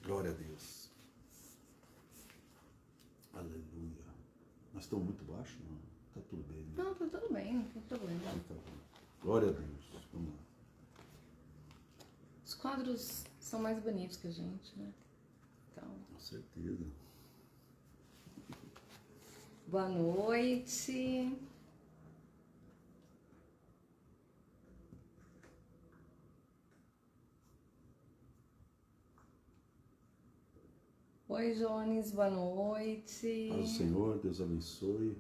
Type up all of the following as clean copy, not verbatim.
Glória a Deus. Aleluia. Nós estamos muito baixo? Não. Está tudo bem. Né? Não, tá tudo bem, não tem problema. Então, glória a Deus. Vamos lá. Os quadros são mais bonitos que a gente, né? Então, Com certeza. boa noite. Oi, Jones, boa noite. Paz do Senhor, Deus abençoe.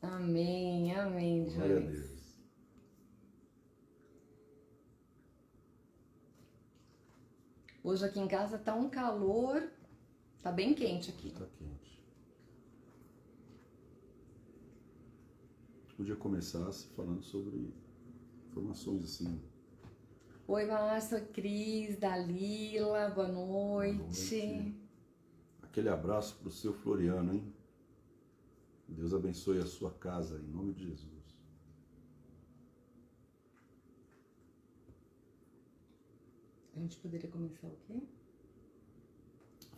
Amém, amém, Glória a Jones. Deus. Hoje aqui em casa tá um calor, tá bem quente aqui. Está quente. Podia começar falando sobre informações assim. Oi, Márcia, Cris, Dalila, boa noite. Aquele abraço para o seu Floriano, hein? Deus abençoe a sua casa, em nome de Jesus. A gente poderia começar o quê?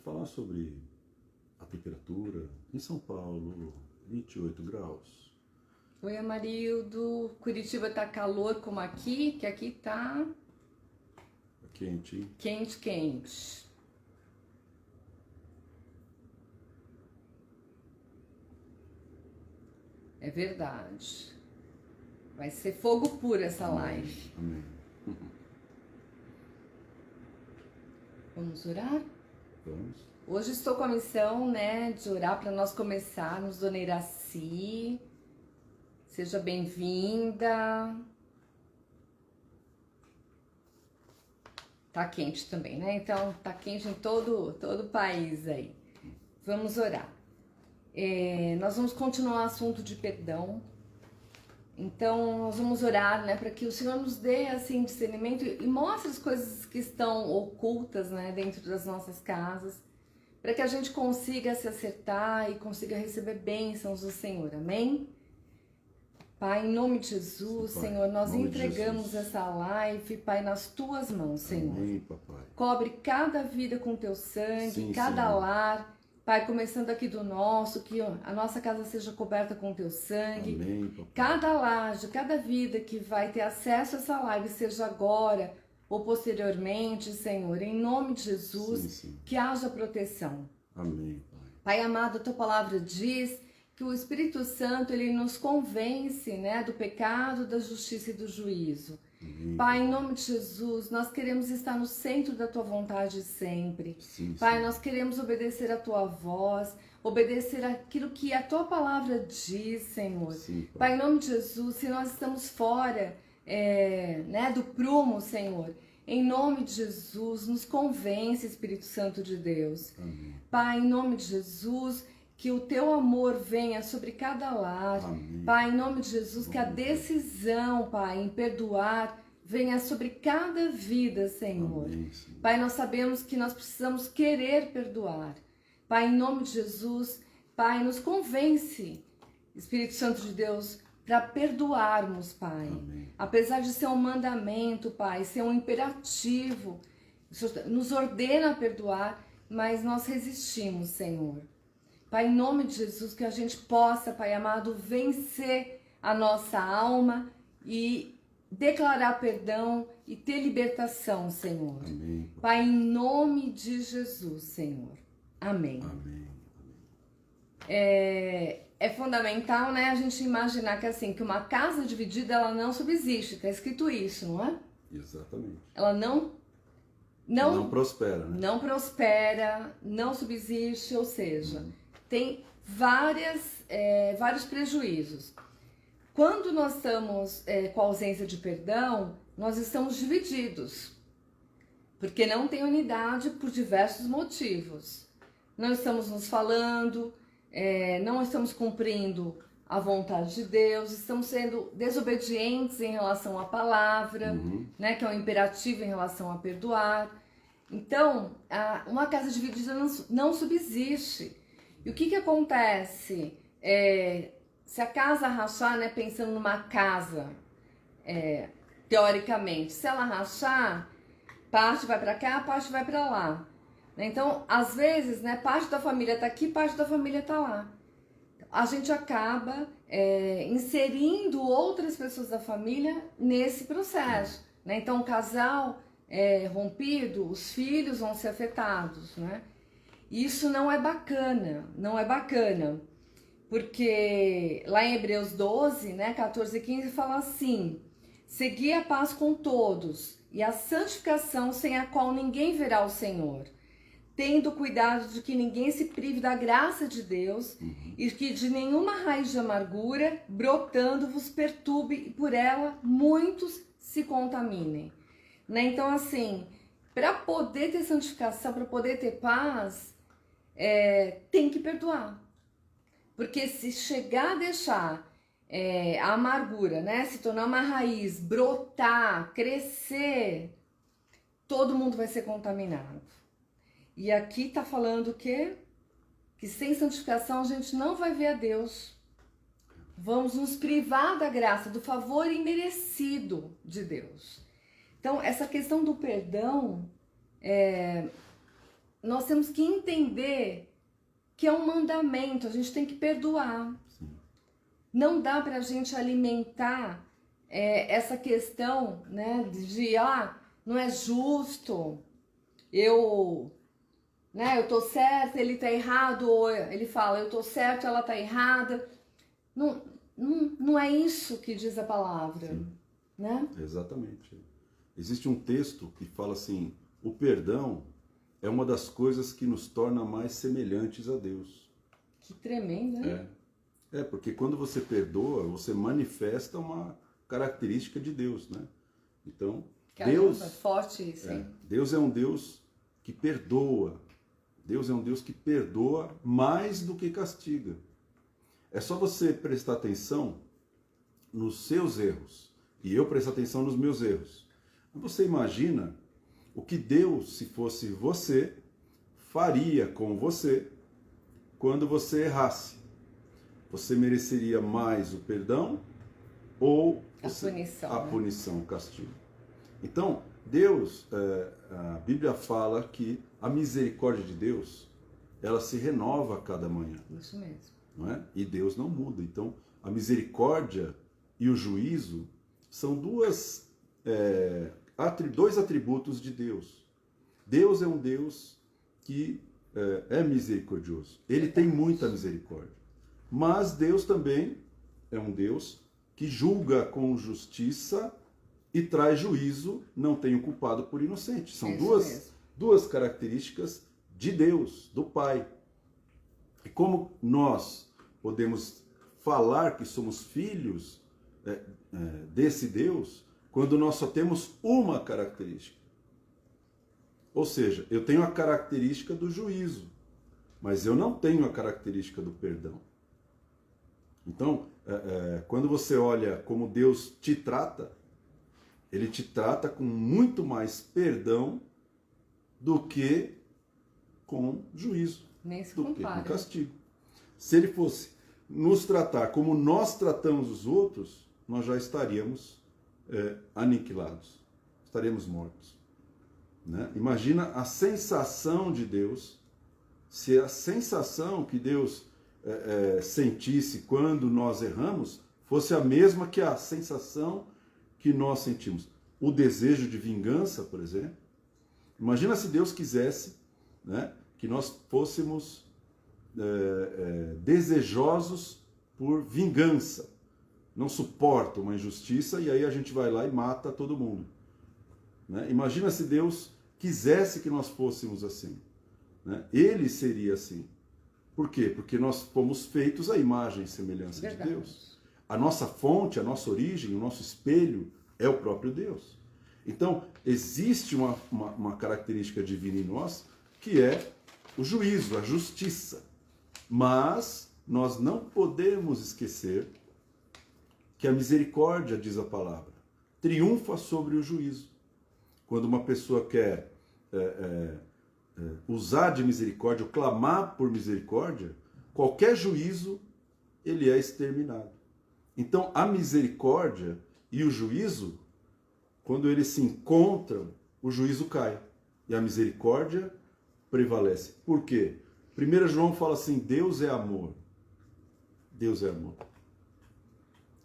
Falar sobre a temperatura em São Paulo, 28 graus. Oi, Amarildo. Curitiba tá calor como aqui, que aqui tá Tá quente, hein? quente, quente. É verdade. Vai ser fogo puro essa live. Amém. Vamos orar? Vamos. Hoje estou com a missão, né, de orar para nós começarmos, Dona Iraci. Seja bem-vinda. Tá quente também, né? Então, tá quente em todo o país aí. Vamos orar. Nós vamos continuar o assunto de perdão. Então, nós vamos orar, né, para que o Senhor nos dê, assim, discernimento e mostre as coisas que estão ocultas, né, dentro das nossas casas, para que a gente consiga se acertar e consiga receber bênçãos do Senhor, amém? Pai, em nome de Jesus, Sim, Pai. Senhor, nós Em nome de entregamos Jesus. essa live, Pai, nas Tuas mãos, Senhor. Amém, papai. Cobre cada vida com Teu sangue, Sim, cada Senhor. lar, Pai, começando aqui do nosso, que a nossa casa seja coberta com Teu sangue. Amém, papai. Cada laje, cada vida que vai ter acesso a essa live, seja agora ou posteriormente, Senhor, em nome de Jesus, Sim, sim. que haja proteção. Amém, Pai. Pai amado, a Tua palavra diz que o Espírito Santo, ele nos convence, né, do pecado, da justiça e do juízo. Amém, Pai, em nome de Jesus, nós queremos estar no centro da Tua vontade sempre. Sim, Pai, sim. nós queremos obedecer a Tua voz, obedecer aquilo que a Tua palavra diz, Senhor. Sim, Pai, em nome de Jesus, se nós estamos fora né, do prumo, Senhor, em nome de Jesus, nos convence, Espírito Santo de Deus. Amém. Pai, em nome de Jesus, que o Teu amor venha sobre cada lar. Amém. Pai, em nome de Jesus, que a decisão, Pai, em perdoar venha sobre cada vida, Senhor. Amém, Senhor. Pai, nós sabemos que nós precisamos querer perdoar. Pai, em nome de Jesus, Pai, nos convence, Espírito Santo de Deus, para perdoarmos, Pai. Amém. Apesar de ser um mandamento, Pai, ser um imperativo, o Senhor nos ordena a perdoar, mas nós resistimos, Senhor. Pai, em nome de Jesus, que a gente possa, Pai amado, vencer a nossa alma e declarar perdão e ter libertação, Senhor. Amém. Pai, em nome de Jesus, Senhor. Amém. Amém. É fundamental, né, a gente imaginar que assim, que uma casa dividida, ela não subsiste. Tá escrito isso, não é? Exatamente. Ela não Prospera, né? não prospera, não subsiste, ou seja, tem vários prejuízos. Quando nós estamos com a ausência de perdão, nós estamos divididos, porque não tem unidade por diversos motivos. Não estamos nos falando, não estamos cumprindo a vontade de Deus, estamos sendo desobedientes em relação à palavra, né, que é um imperativo em relação a perdoar. Então, uma casa dividida não subsiste. E o que acontece? Se a casa rachar, né, pensando numa casa, teoricamente, se ela rachar, Parte vai para cá, parte vai para lá. Então, às vezes, né, parte da família está aqui, parte da família está lá. A gente acaba inserindo outras pessoas da família nesse processo, né? Então, o casal rompido, os filhos vão ser afetados, né? Isso não é bacana, não é bacana. Porque lá em Hebreus 12, né, 14 e 15, fala assim: segui a paz com todos e a santificação sem a qual ninguém verá o Senhor, tendo cuidado de que ninguém se prive da graça de Deus e que de nenhuma raiz de amargura brotando vos perturbe e por ela muitos se contaminem. Né? Então, assim, para poder ter santificação, para poder ter paz, tem que perdoar. Porque se chegar a deixar a amargura, né, se tornar uma raiz, brotar, crescer, todo mundo vai ser contaminado. E aqui está falando que sem santificação a gente não vai ver a Deus. Vamos nos privar da graça, do favor imerecido de Deus. Então, essa questão do perdão, nós temos que entender que é um mandamento, a gente tem que perdoar. Sim. Não dá para a gente alimentar essa questão, né, de, não é justo, eu tô certa, ele tá errado, ou ele fala, eu tô certo, ela tá errada. Não é isso que diz a palavra. Sim. Né? Exatamente. Existe um texto que fala assim: o perdão é uma das coisas que nos torna mais semelhantes a Deus. Que tremendo, né? Porque quando você perdoa, você manifesta uma característica de Deus, né? Então, Caramba, Deus... forte isso, hein? Deus é um Deus que perdoa. Deus é um Deus que perdoa mais do que castiga. É só você prestar atenção nos seus erros. E eu prestar atenção nos meus erros. Você imagina o que Deus, se fosse você, faria com você quando você errasse? Você mereceria mais o perdão ou a punição, o castigo? Então, Deus, a Bíblia fala que a misericórdia de Deus, ela se renova a cada manhã. Isso mesmo. Não é? E Deus não muda. Então, a misericórdia e o juízo são dois atributos de Deus. Deus é um Deus que é misericordioso. Ele tem muita misericórdia. Mas Deus também é um Deus que julga com justiça e traz juízo, não tem o culpado por inocente. São duas características de Deus, do Pai. E como nós podemos falar que somos filhos desse Deus, quando nós só temos uma característica? Ou seja, eu tenho a característica do juízo, mas eu não tenho a característica do perdão. Então, quando você olha como Deus te trata, Ele te trata com muito mais perdão do que com juízo, do que com castigo. Se Ele fosse nos tratar como nós tratamos os outros, nós já estaríamos aniquilados, estaríamos mortos. Né? Imagina a sensação de Deus, se a sensação que Deus sentisse quando nós erramos fosse a mesma que a sensação que nós sentimos. O desejo de vingança, por exemplo. Imagina se Deus quisesse, né, que nós fôssemos desejosos por vingança. Não suporta uma injustiça e aí a gente vai lá e mata todo mundo. Né? Imagina se Deus quisesse que nós fôssemos assim. Né? Ele seria assim. Por quê? Porque nós fomos feitos à imagem e semelhança de Deus. A nossa fonte, a nossa origem, o nosso espelho é o próprio Deus. Então, existe uma característica divina em nós que é o juízo, a justiça. Mas nós não podemos esquecer que a misericórdia, diz a palavra, triunfa sobre o juízo. Quando uma pessoa quer usar de misericórdia, ou clamar por misericórdia, qualquer juízo, ele é exterminado. Então, a misericórdia e o juízo, quando eles se encontram, o juízo cai e a misericórdia prevalece. Por quê? 1 João fala assim, Deus é amor. Deus é amor.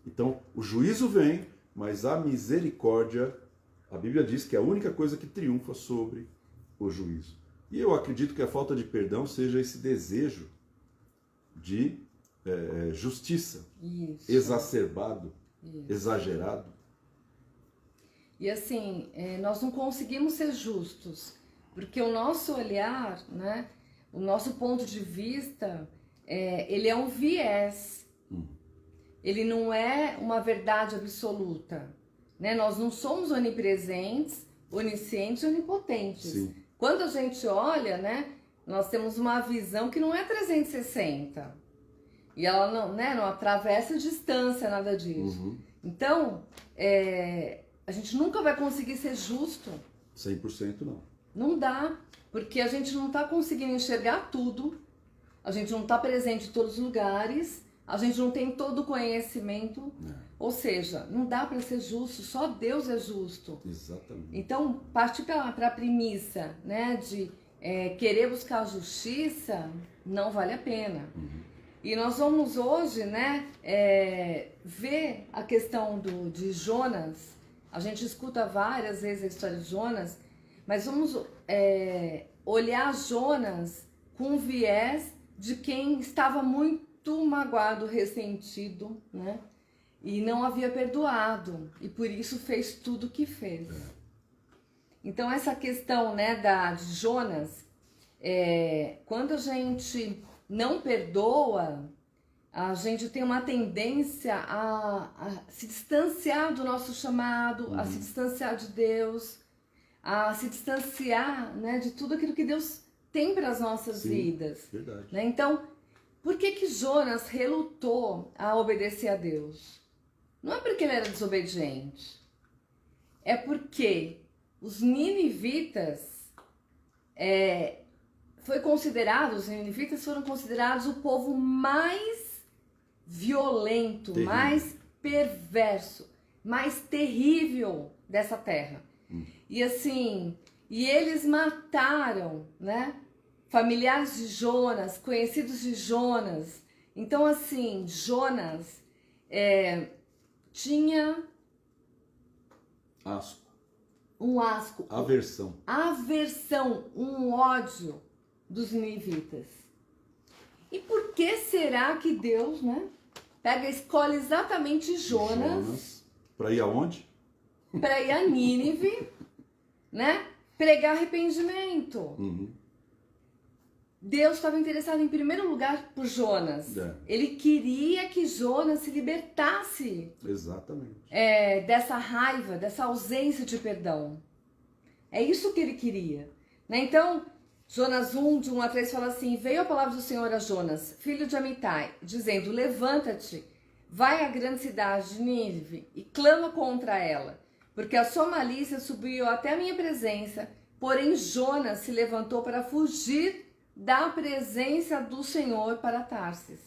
Então, o juízo vem, mas a misericórdia, a Bíblia diz que é a única coisa que triunfa sobre o juízo. E eu acredito que a falta de perdão seja esse desejo de justiça, Isso. exacerbado, Isso. exagerado. E assim, nós não conseguimos ser justos, porque o nosso olhar, né, o nosso ponto de vista, ele é um viés. Ele não é uma verdade absoluta. Né? Nós não somos onipresentes, oniscientes e onipotentes. Sim. Quando a gente olha, né, nós temos uma visão que não é 360. E ela não, né, não atravessa distância, nada disso. Uhum. Então, a gente nunca vai conseguir ser justo. 100% não. Não dá, porque a gente não está conseguindo enxergar tudo, a gente não está presente em todos os lugares, a gente não tem todo o conhecimento. Ou seja, não dá para ser justo, só Deus é justo. Exatamente. Então, partir para a premissa, né, de querer buscar a justiça, não vale a pena. Uhum. E nós vamos hoje, né, ver a questão de Jonas. A gente escuta várias vezes a história de Jonas, mas vamos olhar Jonas com o viés de quem estava muito magoado, ressentido, né, e não havia perdoado, e por isso fez tudo o que fez. Então essa questão, né, de Jonas, quando a gente não perdoa, a gente tem uma tendência a se distanciar do nosso chamado, a se distanciar de Deus, a se distanciar, né, de tudo aquilo que Deus tem para as nossas vidas. Verdade. Né? Então, por que Jonas relutou a obedecer a Deus? Não é porque ele era desobediente, é porque os ninivitas os ninivitas foram considerados o povo mais violento, terrível, mais perverso, mais terrível dessa terra. E assim, eles mataram, né, familiares de Jonas, conhecidos de Jonas. Então assim, Jonas tinha um asco, aversão, um ódio dos ninivitas. E por que será que Deus, né, escolhe exatamente Jonas para ir aonde? Para ir a Nínive, né, pregar arrependimento. Uhum. Deus estava interessado em primeiro lugar por Jonas. Ele queria que Jonas se libertasse. Exatamente. Dessa raiva, dessa ausência de perdão. É isso que ele queria. Né? Então, Jonas 1, de 1 a 3, fala assim: veio a palavra do Senhor a Jonas, filho de Amitai, dizendo: levanta-te, vai à grande cidade de Nínive e clama contra ela, porque a sua malícia subiu até a minha presença. Porém Jonas se levantou para fugir da presença do Senhor para Tarsis.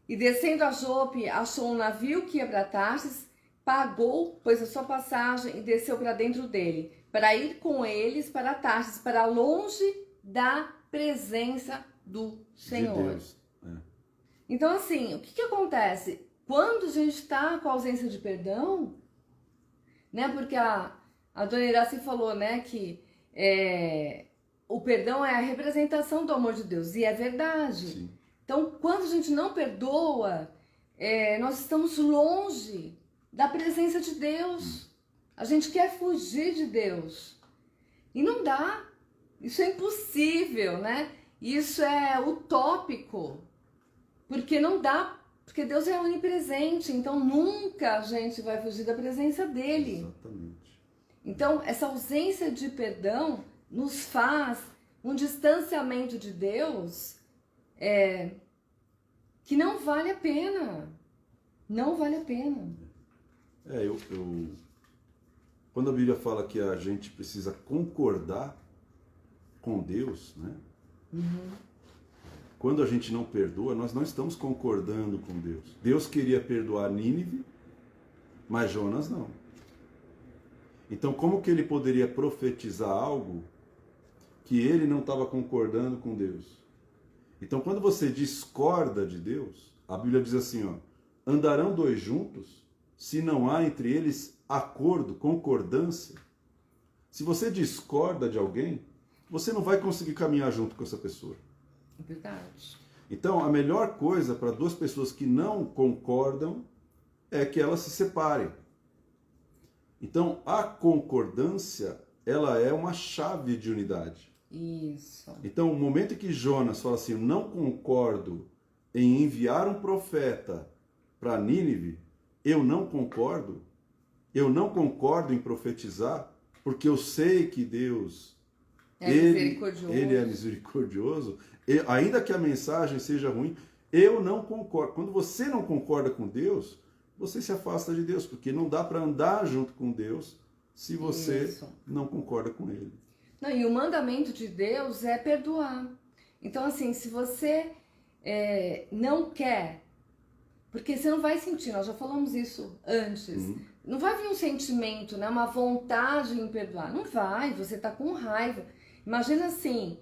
E descendo a Jope, achou um navio que ia para Tarsis, pagou, pois, a sua passagem e desceu para dentro dele, para ir com eles para Tarsis, para longe da presença do Senhor. De Deus. Então, assim, o que acontece? Quando a gente está com a ausência de perdão, né? Porque a dona Iraci falou, né, que o perdão é a representação do amor de Deus, e é verdade. Sim. Então, quando a gente não perdoa, nós estamos longe da presença de Deus. A gente quer fugir de Deus. E não dá. Isso é impossível, né? Isso é utópico. Porque não dá, porque Deus é onipresente, então nunca a gente vai fugir da presença dele. Exatamente. Então, essa ausência de perdão nos faz um distanciamento de Deus que não vale a pena. Não vale a pena. Quando a Bíblia fala que a gente precisa concordar com Deus, né? Uhum. Quando a gente não perdoa, nós não estamos concordando com Deus. Deus queria perdoar Nínive, mas Jonas não. Então, como que ele poderia profetizar algo que ele não estava concordando com Deus? Então, quando você discorda de Deus, a Bíblia diz assim, ó, andarão dois juntos se não há entre eles acordo, concordância. Se você discorda de alguém, você não vai conseguir caminhar junto com essa pessoa. É verdade. Então, a melhor coisa para duas pessoas que não concordam é que elas se separem. Então, a concordância, ela é uma chave de unidade. Isso. Então, o momento em que Jonas fala assim, não concordo em enviar um profeta para Nínive, eu não concordo em profetizar, porque eu sei que Deus, ele é misericordioso, ainda que a mensagem seja ruim, eu não concordo. Quando você não concorda com Deus, você se afasta de Deus, porque não dá para andar junto com Deus se você não concorda com Ele. Não, e o mandamento de Deus é perdoar. Então, assim, se você não quer, porque você não vai sentir, nós já falamos isso antes, não vai vir um sentimento, né, uma vontade em perdoar. Não vai, você tá com raiva. Imagina assim,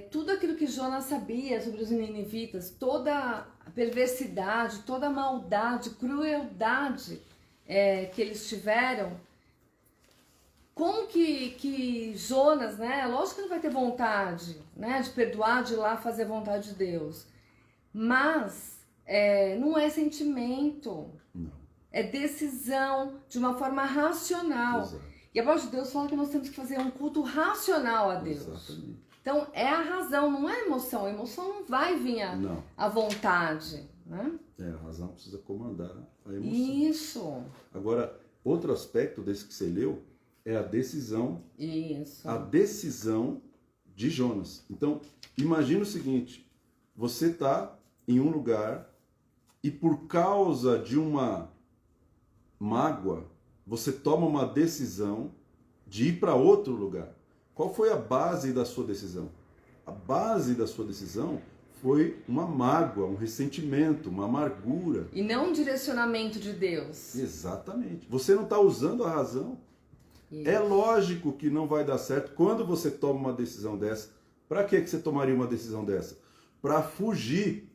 tudo aquilo que Jonas sabia sobre os ninivitas, toda a perversidade, toda a maldade, crueldade que eles tiveram. Como que Jonas, né? Lógico que não vai ter vontade, né, de perdoar, de ir lá fazer a vontade de Deus. Mas não é sentimento. Não. É decisão de uma forma racional. Exato. E a palavra de Deus fala que nós temos que fazer um culto racional a Deus. Exatamente. Então é a razão, não é a emoção. A emoção não vai vir à vontade, né? A razão precisa comandar a emoção. Isso. Agora, outro aspecto desse que você leu é a decisão. Isso. A decisão de Jonas. Então, imagina o seguinte, você está em um lugar e por causa de uma mágoa, você toma uma decisão de ir para outro lugar. Qual foi a base da sua decisão? A base da sua decisão foi uma mágoa, um ressentimento, uma amargura. E não um direcionamento de Deus. Exatamente. Você não está usando a razão. Isso. É lógico que não vai dar certo quando você toma uma decisão dessa. Para que você tomaria uma decisão dessa? Para fugir.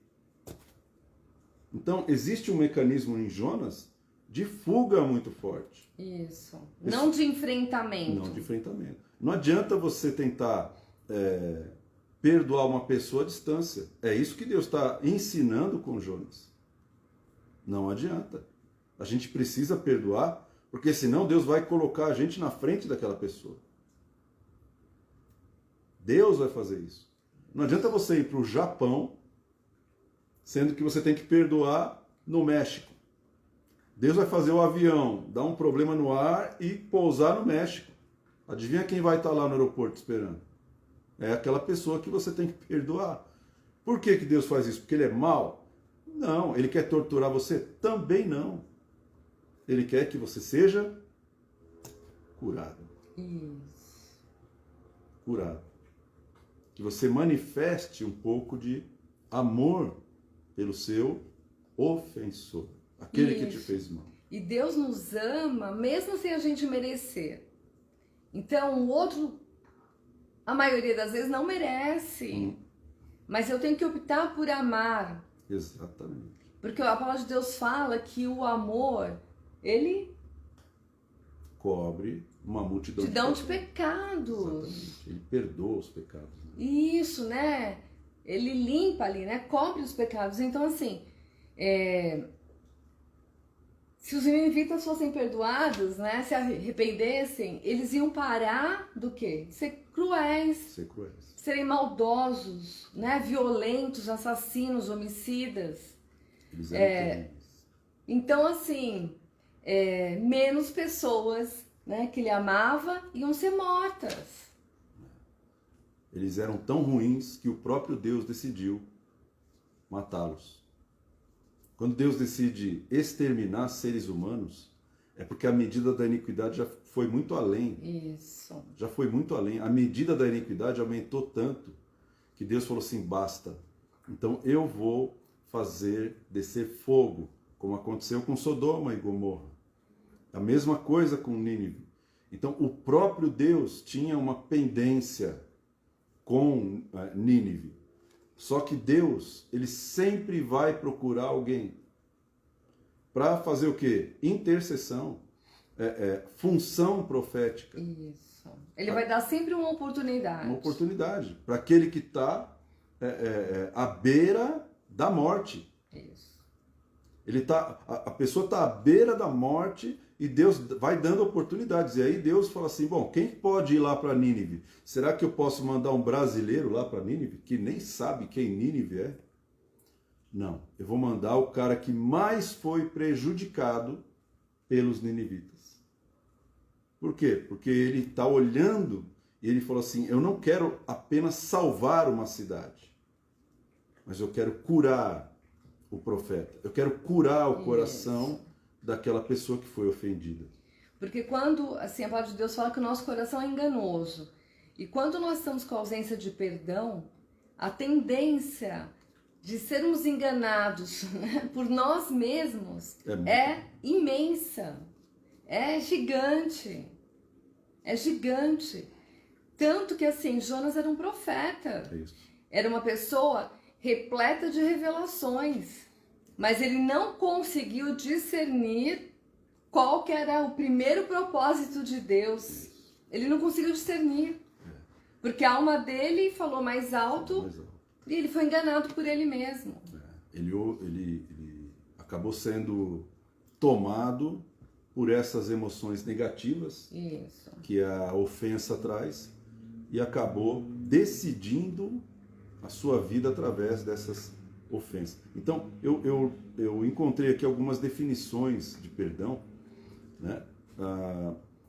Então, existe um mecanismo em Jonas de fuga muito forte. Isso. Não de enfrentamento. Não de enfrentamento. Não adianta você tentar perdoar uma pessoa à distância. É isso que Deus está ensinando com Jonas. Não adianta. A gente precisa perdoar, porque senão Deus vai colocar a gente na frente daquela pessoa. Deus vai fazer isso. Não adianta você ir para o Japão, sendo que você tem que perdoar no México. Deus vai fazer o avião dar um problema no ar e pousar no México. Adivinha quem vai estar lá no aeroporto esperando? É aquela pessoa que você tem que perdoar. Por que Deus faz isso? Porque Ele é mau? Não. Ele quer torturar você? Também não. Ele quer que você seja curado. Isso. Curado. Que você manifeste um pouco de amor pelo seu ofensor. Aquele que te fez mal. E Deus nos ama mesmo sem a gente merecer. Então o outro, a maioria das vezes, não merece. Mas eu tenho que optar por amar. Exatamente. Porque a palavra de Deus fala que o amor, ele cobre uma multidão de pecados. Exatamente. Ele perdoa os pecados. Né? Isso, né? Ele limpa ali, né? Cobre os pecados. Então, assim, se os ninivitas fossem perdoados, né? Se arrependessem, eles iam parar do quê? Ser cruéis. Ser cruéis. Serem maldosos, né? Violentos, assassinos, homicidas. Eles eram Então, assim, menos pessoas, né, que ele amava iam ser mortas. Eles eram tão ruins que o próprio Deus decidiu matá-los. Quando Deus decide exterminar seres humanos, é porque a medida da iniquidade já foi muito além. Isso. Já foi muito além. A medida da iniquidade aumentou tanto que Deus falou assim, basta. Então eu vou fazer descer fogo, como aconteceu com Sodoma e Gomorra. A mesma coisa com Nínive. Então, o próprio Deus tinha uma pendência com Nínive. Só que Deus, ele sempre vai procurar alguém para fazer o quê? Intercessão, função profética. Isso. Ele vai dar sempre uma oportunidade. Uma oportunidade para aquele que está à beira da morte. Isso. A pessoa está à beira da morte e Deus vai dando oportunidades. E aí Deus fala assim, bom, quem pode ir lá para Nínive? Será que eu posso mandar um brasileiro lá para Nínive, que nem sabe quem Nínive é? Não, eu vou mandar o cara que mais foi prejudicado pelos ninivitas. Por quê? Porque ele está olhando e ele falou assim, eu não quero apenas salvar uma cidade, mas eu quero curar o profeta. Eu quero curar o coração daquela pessoa que foi ofendida. Porque quando, assim, a palavra de Deus fala que o nosso coração é enganoso. E quando nós estamos com a ausência de perdão, a tendência de sermos enganados por nós mesmos é imensa. É gigante. É gigante. Tanto que, assim, Jonas era um profeta. Era uma pessoa repleta de revelações. Mas ele não conseguiu discernir qual que era o primeiro propósito de Deus. Ele não conseguiu discernir. Porque a alma dele falou mais alto e ele foi enganado por ele mesmo. Ele acabou sendo tomado por essas emoções negativas que a ofensa traz e acabou decidindo a sua vida através dessas ofensas. Então, eu encontrei aqui algumas definições de perdão, né?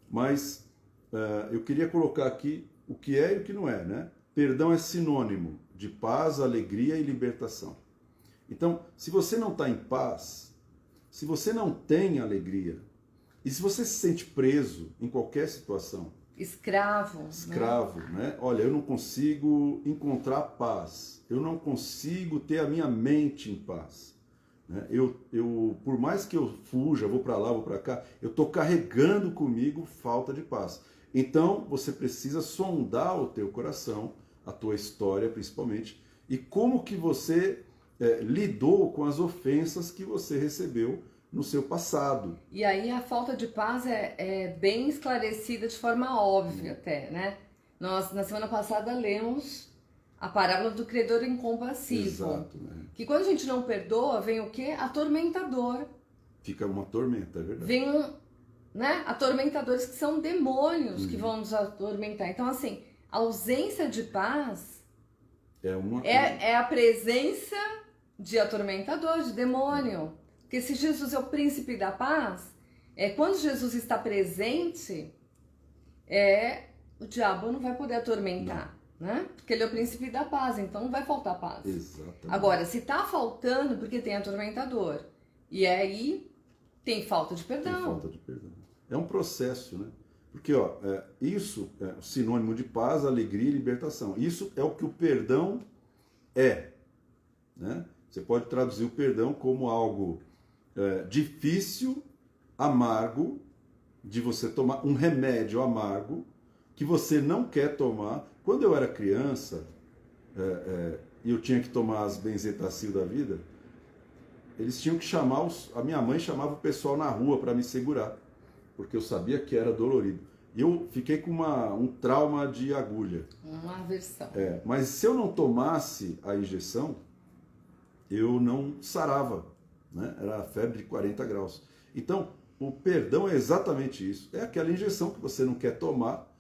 Mas eu queria colocar aqui o que é e o que não é, né? Perdão é sinônimo de paz, alegria e libertação. Então, se você não está em paz, se você não tem alegria, e se você se sente preso em qualquer situação, escravo, né? Olha, eu não consigo encontrar paz, eu não consigo ter a minha mente em paz, né? Por mais que eu fuja, vou para lá, vou para cá, eu estou carregando comigo falta de paz. Então, você precisa sondar o teu coração, a tua história principalmente, e como que você lidou com as ofensas que você recebeu no seu passado. E aí a falta de paz é bem esclarecida de forma óbvia até, né? Nós, na semana passada, lemos a parábola do credor incompassivo. Exato, né? Que quando a gente não perdoa, vem o quê? Atormentador. Fica uma tormenta, é verdade. Vem né? Atormentadores que são demônios que vão nos atormentar. Então, assim, a ausência de paz é a presença de atormentador, de demônio. Porque se Jesus é o príncipe da paz, quando Jesus está presente, o diabo não vai poder atormentar, né? Porque ele é o príncipe da paz, então não vai faltar paz. Exatamente. Agora, se está faltando, porque tem atormentador, e aí tem falta de perdão. Tem falta de perdão. É um processo, né? Porque isso é sinônimo de paz, alegria e libertação. Isso é o que o perdão é, né? Você pode traduzir o perdão como algo difícil, amargo, de você tomar um remédio amargo que você não quer tomar. Quando eu era criança e eu tinha que tomar as benzetacil da vida, eles tinham que chamar, a minha mãe chamava o pessoal na rua para me segurar, porque eu sabia que era dolorido. E eu fiquei com um trauma de agulha. Uma aversão. Mas se eu não tomasse a injeção, eu não sarava, né? Era febre de 40 graus. Então, o perdão é exatamente isso. É aquela injeção que você não quer tomar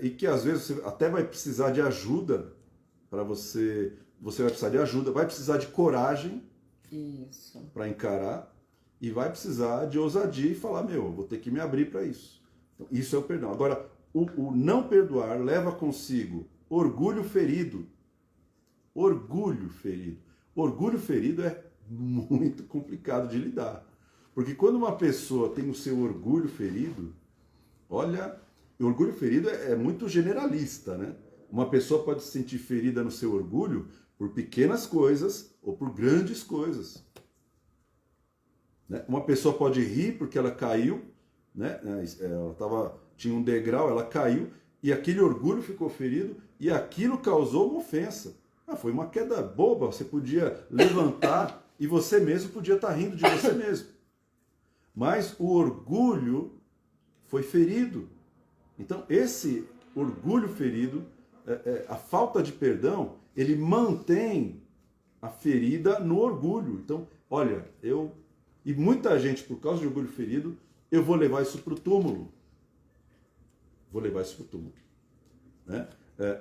e que às vezes você até vai precisar de ajuda para você vai precisar de ajuda, vai precisar de coragem para encarar e vai precisar de ousadia e falar, vou ter que me abrir para isso. Então, isso é o perdão. Agora, o não perdoar leva consigo orgulho ferido. Orgulho ferido. Orgulho ferido é muito complicado de lidar. Porque quando uma pessoa tem o seu orgulho ferido, olha, o orgulho ferido é muito generalista, né? Uma pessoa pode se sentir ferida no seu orgulho por pequenas coisas ou por grandes coisas. Né? Uma pessoa pode rir porque ela caiu né? Tinha um degrau, ela caiu e aquele orgulho ficou ferido e aquilo causou uma ofensa. Foi uma queda boba, você podia levantar e você mesmo podia estar rindo de você mesmo. Mas o orgulho foi ferido. Então, esse orgulho ferido, a falta de perdão, ele mantém a ferida no orgulho. Então, olha, e muita gente, por causa de orgulho ferido, eu vou levar isso para o túmulo. Vou levar isso para o túmulo. Né?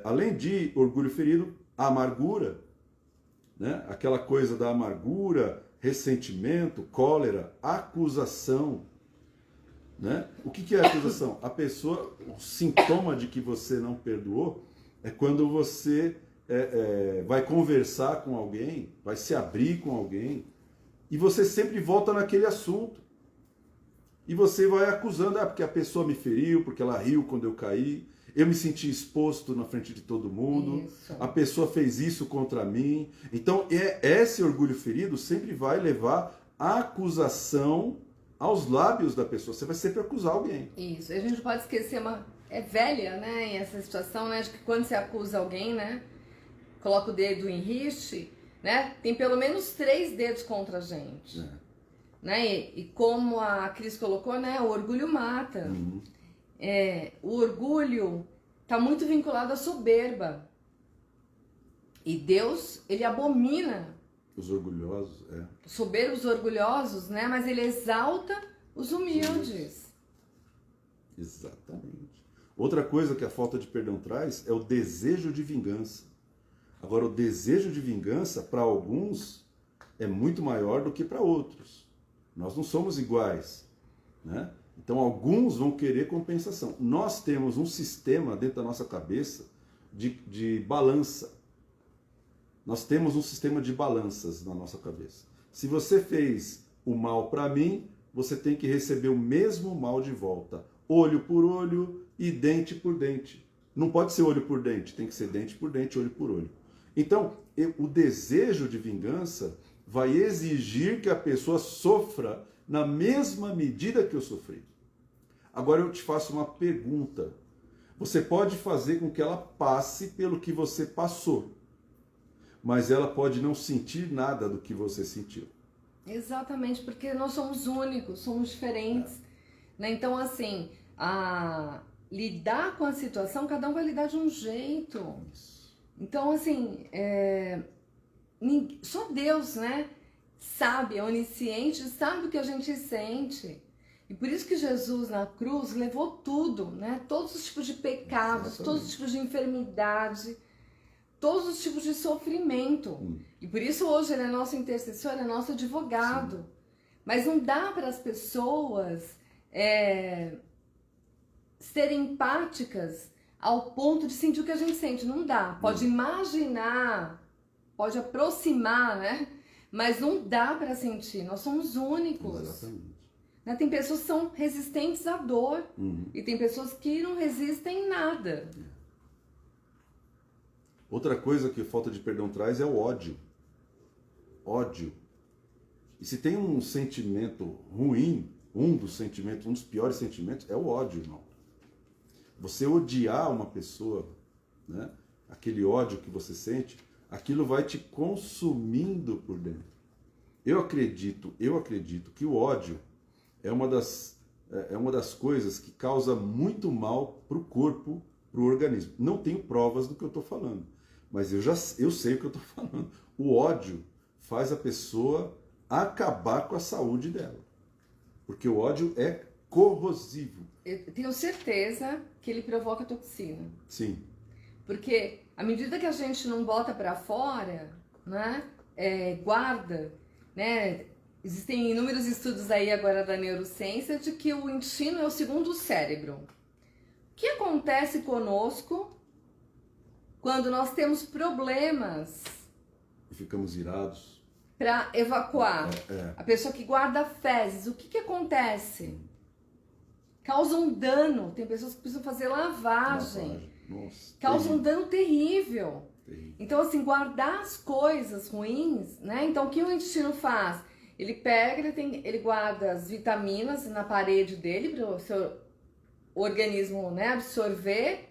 Além de orgulho ferido, a amargura, né? Aquela coisa da amargura, ressentimento, cólera, acusação. Né? O que é acusação? A pessoa, o sintoma de que você não perdoou é quando você vai conversar com alguém, vai se abrir com alguém, e você sempre volta naquele assunto. E você vai acusando, porque a pessoa me feriu, porque ela riu quando eu caí, eu me senti exposto na frente de todo mundo, isso. A pessoa fez isso contra mim. Então, esse orgulho ferido sempre vai levar a acusação aos lábios da pessoa. Você vai sempre acusar alguém. Isso. A gente pode esquecer é velha, né, essa situação, né, de que quando você acusa alguém, né, coloca o dedo em riste, né, tem pelo menos 3 dedos contra a gente. Né? E como a Cris colocou, né, o orgulho mata. Uhum. O orgulho está muito vinculado à soberba. E Deus, ele abomina os orgulhosos, soberbos, orgulhosos, né? Mas ele exalta os humildes. Exatamente. Outra coisa que a falta de perdão traz é o desejo de vingança. Agora, o desejo de vingança, para alguns, é muito maior do que para outros. Nós não somos iguais, né? Então, alguns vão querer compensação. Nós temos um sistema dentro da nossa cabeça de balança. Nós temos um sistema de balanças na nossa cabeça. Se você fez o mal para mim, você tem que receber o mesmo mal de volta. Olho por olho e dente por dente. Não pode ser olho por dente, tem que ser dente por dente, olho por olho. Então, o desejo de vingança vai exigir que a pessoa sofra na mesma medida que eu sofri. Agora eu te faço uma pergunta. Você pode fazer com que ela passe pelo que você passou, mas ela pode não sentir nada do que você sentiu. Exatamente, porque nós somos únicos, somos diferentes. Né? Então, assim, lidar com a situação, cada um vai lidar de um jeito. Então, assim, só Deus, né, sabe, é onisciente, sabe o que a gente sente. E por isso que Jesus na cruz levou tudo, né? Todos os tipos de pecados, exatamente, todos os tipos de enfermidade, todos os tipos de sofrimento. E por isso hoje ele é nosso intercessor, é nosso advogado. Sim. Mas não dá para as pessoas serem empáticas ao ponto de sentir o que a gente sente. Não dá. Pode imaginar, pode aproximar, né? Mas não dá para sentir. Nós somos únicos. Exatamente. Né? Tem pessoas que são resistentes à dor. E tem pessoas que não resistem nada. Outra coisa que falta de perdão traz é o ódio. Ódio. E se tem um sentimento ruim, um dos piores sentimentos é o ódio, irmão. Você odiar uma pessoa, né? Aquele ódio que você sente, aquilo vai te consumindo por dentro. Eu acredito que o ódio é uma das coisas que causa muito mal para o corpo, para o organismo. Não tenho provas do que eu estou falando, mas eu sei o que eu estou falando. O ódio faz a pessoa acabar com a saúde dela, porque o ódio é corrosivo. Eu tenho certeza que ele provoca toxina. Sim. Porque à medida que a gente não bota para fora, né, guarda, né, existem inúmeros estudos aí agora da neurociência de que o intestino é o segundo cérebro. O que acontece conosco quando nós temos problemas? E ficamos irados. Para evacuar. A pessoa que guarda fezes, o que acontece? Causa um dano. Tem pessoas que precisam fazer lavagem. Nossa, causa um dano terrível. Terrível. Então, assim, guardar as coisas ruins, né? Então, o que o intestino faz? Ele pega, ele guarda as vitaminas na parede dele para o seu organismo, né, absorver,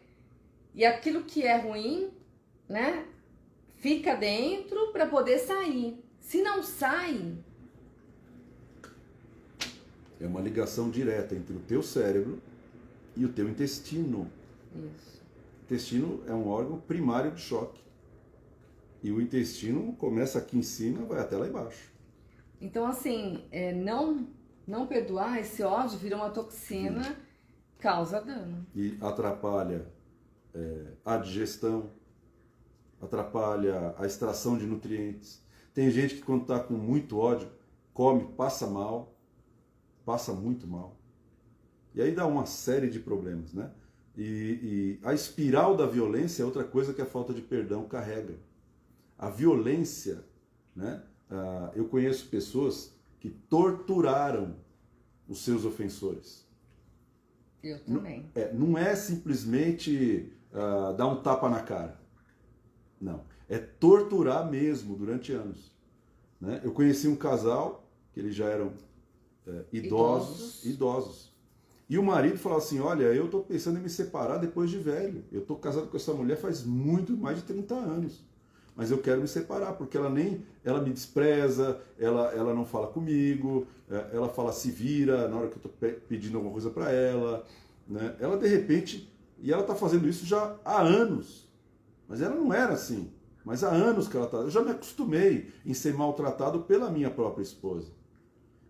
e aquilo que é ruim, né, fica dentro para poder sair. Se não sai, É uma ligação direta entre o teu cérebro e o teu intestino. isso. O intestino é um órgão primário de choque. E o intestino começa aqui em cima e vai até lá embaixo. Então, assim, não perdoar, esse ódio vira uma toxina, causa dano. E atrapalha a digestão, atrapalha a extração de nutrientes. Tem gente que quando está com muito ódio, come, passa mal, passa muito mal. E aí dá uma série de problemas, né? E a espiral da violência é outra coisa que a falta de perdão carrega. A violência, né? Eu conheço pessoas que torturaram os seus ofensores. Eu também. Não é simplesmente dar um tapa na cara. Não. É torturar mesmo durante anos. Né? Eu conheci um casal, que eles já eram idosos. E o marido falou assim, olha, eu estou pensando em me separar depois de velho. Eu estou casado com essa mulher faz muito mais de 30 anos. Mas eu quero me separar, porque ela me despreza, ela não fala comigo, ela fala se vira na hora que eu estou pedindo alguma coisa para ela. Né? Ela de repente, e ela está fazendo isso já há anos. Mas ela não era assim. Mas há anos que ela está. Eu já me acostumei em ser maltratado pela minha própria esposa.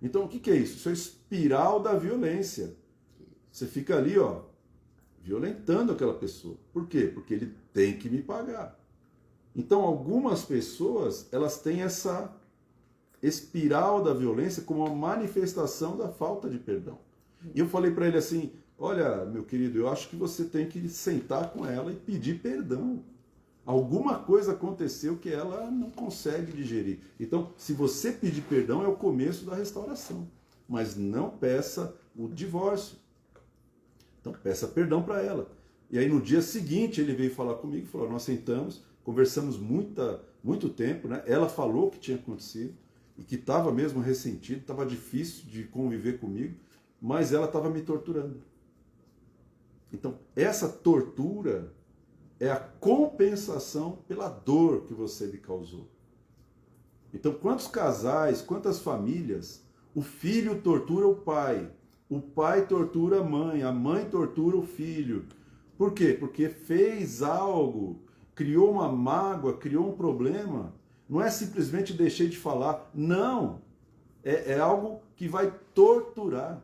Então o que é isso? Isso é a espiral da violência. Você fica ali, ó, violentando aquela pessoa. Por quê? Porque ele tem que me pagar. Então algumas pessoas, elas têm essa espiral da violência como uma manifestação da falta de perdão. E eu falei para ele assim, olha, meu querido, eu acho que você tem que sentar com ela e pedir perdão. Alguma coisa aconteceu que ela não consegue digerir. Então, se você pedir perdão, é o começo da restauração. Mas não peça o divórcio. Então, peça perdão para ela. E aí, no dia seguinte, ele veio falar comigo, falou, nós sentamos, conversamos muito tempo, né? Ela falou o que tinha acontecido e que estava mesmo ressentido, estava difícil de conviver comigo, mas ela estava me torturando. Então, essa tortura é a compensação pela dor que você lhe causou. Então, quantos casais, quantas famílias, o filho tortura o pai tortura a mãe tortura o filho. Por quê? Porque fez algo, criou uma mágoa, criou um problema. Não é simplesmente deixei de falar. Não. É algo que vai torturar.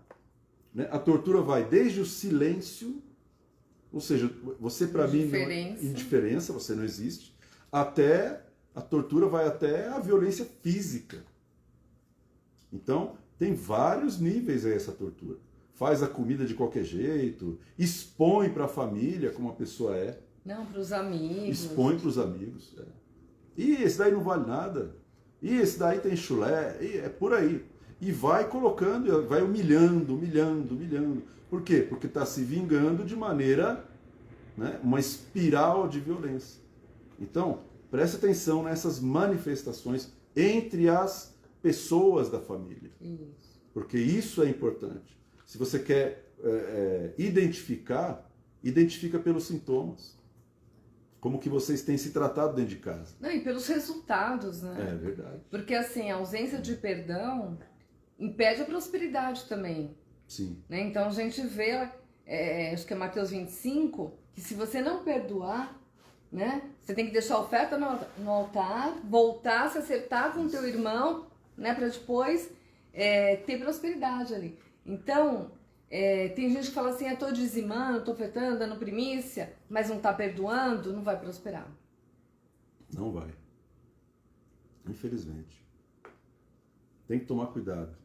Né? A tortura vai desde o silêncio, ou seja, você para mim não é indiferença, você não existe, até a tortura vai até a violência física. Então, tem vários níveis a essa tortura. Faz a comida de qualquer jeito, expõe para a família como a pessoa é. Não, para os amigos. Expõe para os amigos. E esse daí não vale nada. E esse daí tem chulé. E é por aí. E vai colocando, vai humilhando. Por quê? Porque está se vingando de maneira, né, uma espiral de violência. Então, preste atenção nessas manifestações entre as pessoas da família. Isso. Porque isso é importante. Se você quer identifica pelos sintomas. Como que vocês têm se tratado dentro de casa. Não, e pelos resultados, né? É verdade. Porque assim, a ausência de perdão impede a prosperidade também. Sim. Né? Então a gente vê, acho que é Mateus 25, que se você não perdoar, né, você tem que deixar a oferta no altar, voltar, se acertar com o teu irmão, né, para depois ter prosperidade ali. Então, tem gente que fala assim, eu tô dizimando, tô ofertando, dando primícia, mas não tá perdoando, não vai prosperar. Não vai. Infelizmente. Tem que tomar cuidado.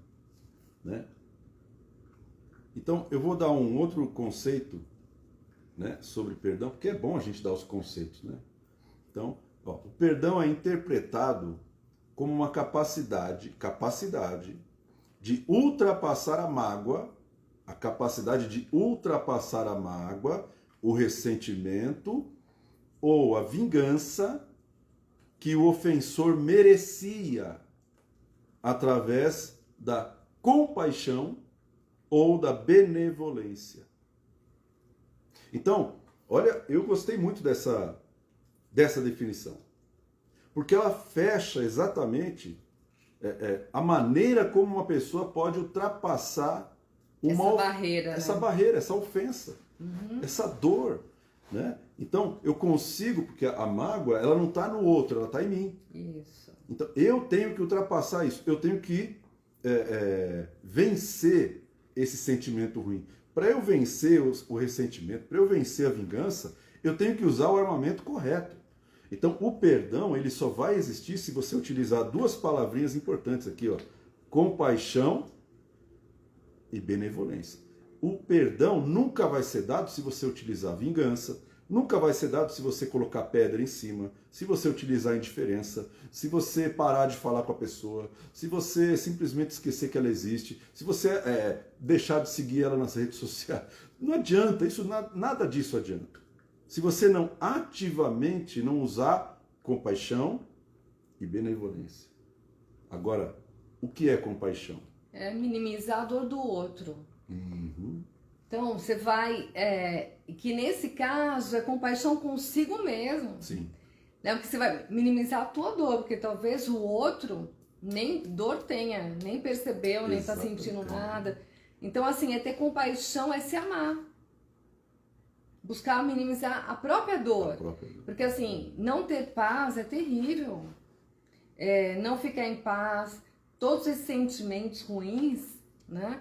Né? Então, eu vou dar um outro conceito, né, sobre perdão, porque é bom a gente dar os conceitos. Né? Então, o perdão é interpretado como uma capacidade de ultrapassar a mágoa, o ressentimento ou a vingança que o ofensor merecia através da compaixão ou da benevolência. Então, olha, eu gostei muito dessa definição, porque ela fecha exatamente a maneira como uma pessoa pode ultrapassar essa barreira, essa ofensa, essa dor, né? Então, eu consigo, porque a mágoa, ela não está no outro, ela está em mim. Isso. Então, eu tenho que ultrapassar isso, eu tenho que vencer esse sentimento ruim. Para eu vencer o ressentimento, para eu vencer a vingança, eu tenho que usar o armamento correto. Então, o perdão, ele só vai existir se você utilizar duas palavrinhas importantes aqui, ó: compaixão e benevolência. O perdão nunca vai ser dado se você utilizar vingança, nunca vai ser dado se você colocar pedra em cima, se você utilizar indiferença, se você parar de falar com a pessoa, se você simplesmente esquecer que ela existe, se você deixar de seguir ela nas redes sociais. Não adianta, nada disso adianta. Se você não ativamente não usar compaixão e benevolência. Agora, o que é compaixão? É minimizar a dor do outro. Então, você vai... que nesse caso é compaixão consigo mesmo. Sim. Né? Porque você vai minimizar a tua dor, porque talvez o outro nem dor tenha, nem percebeu, nem está sentindo nada. Então, assim, é ter compaixão, é se amar. Buscar minimizar a própria dor. Porque, assim, não ter paz é terrível. Não ficar em paz, todos esses sentimentos ruins, né?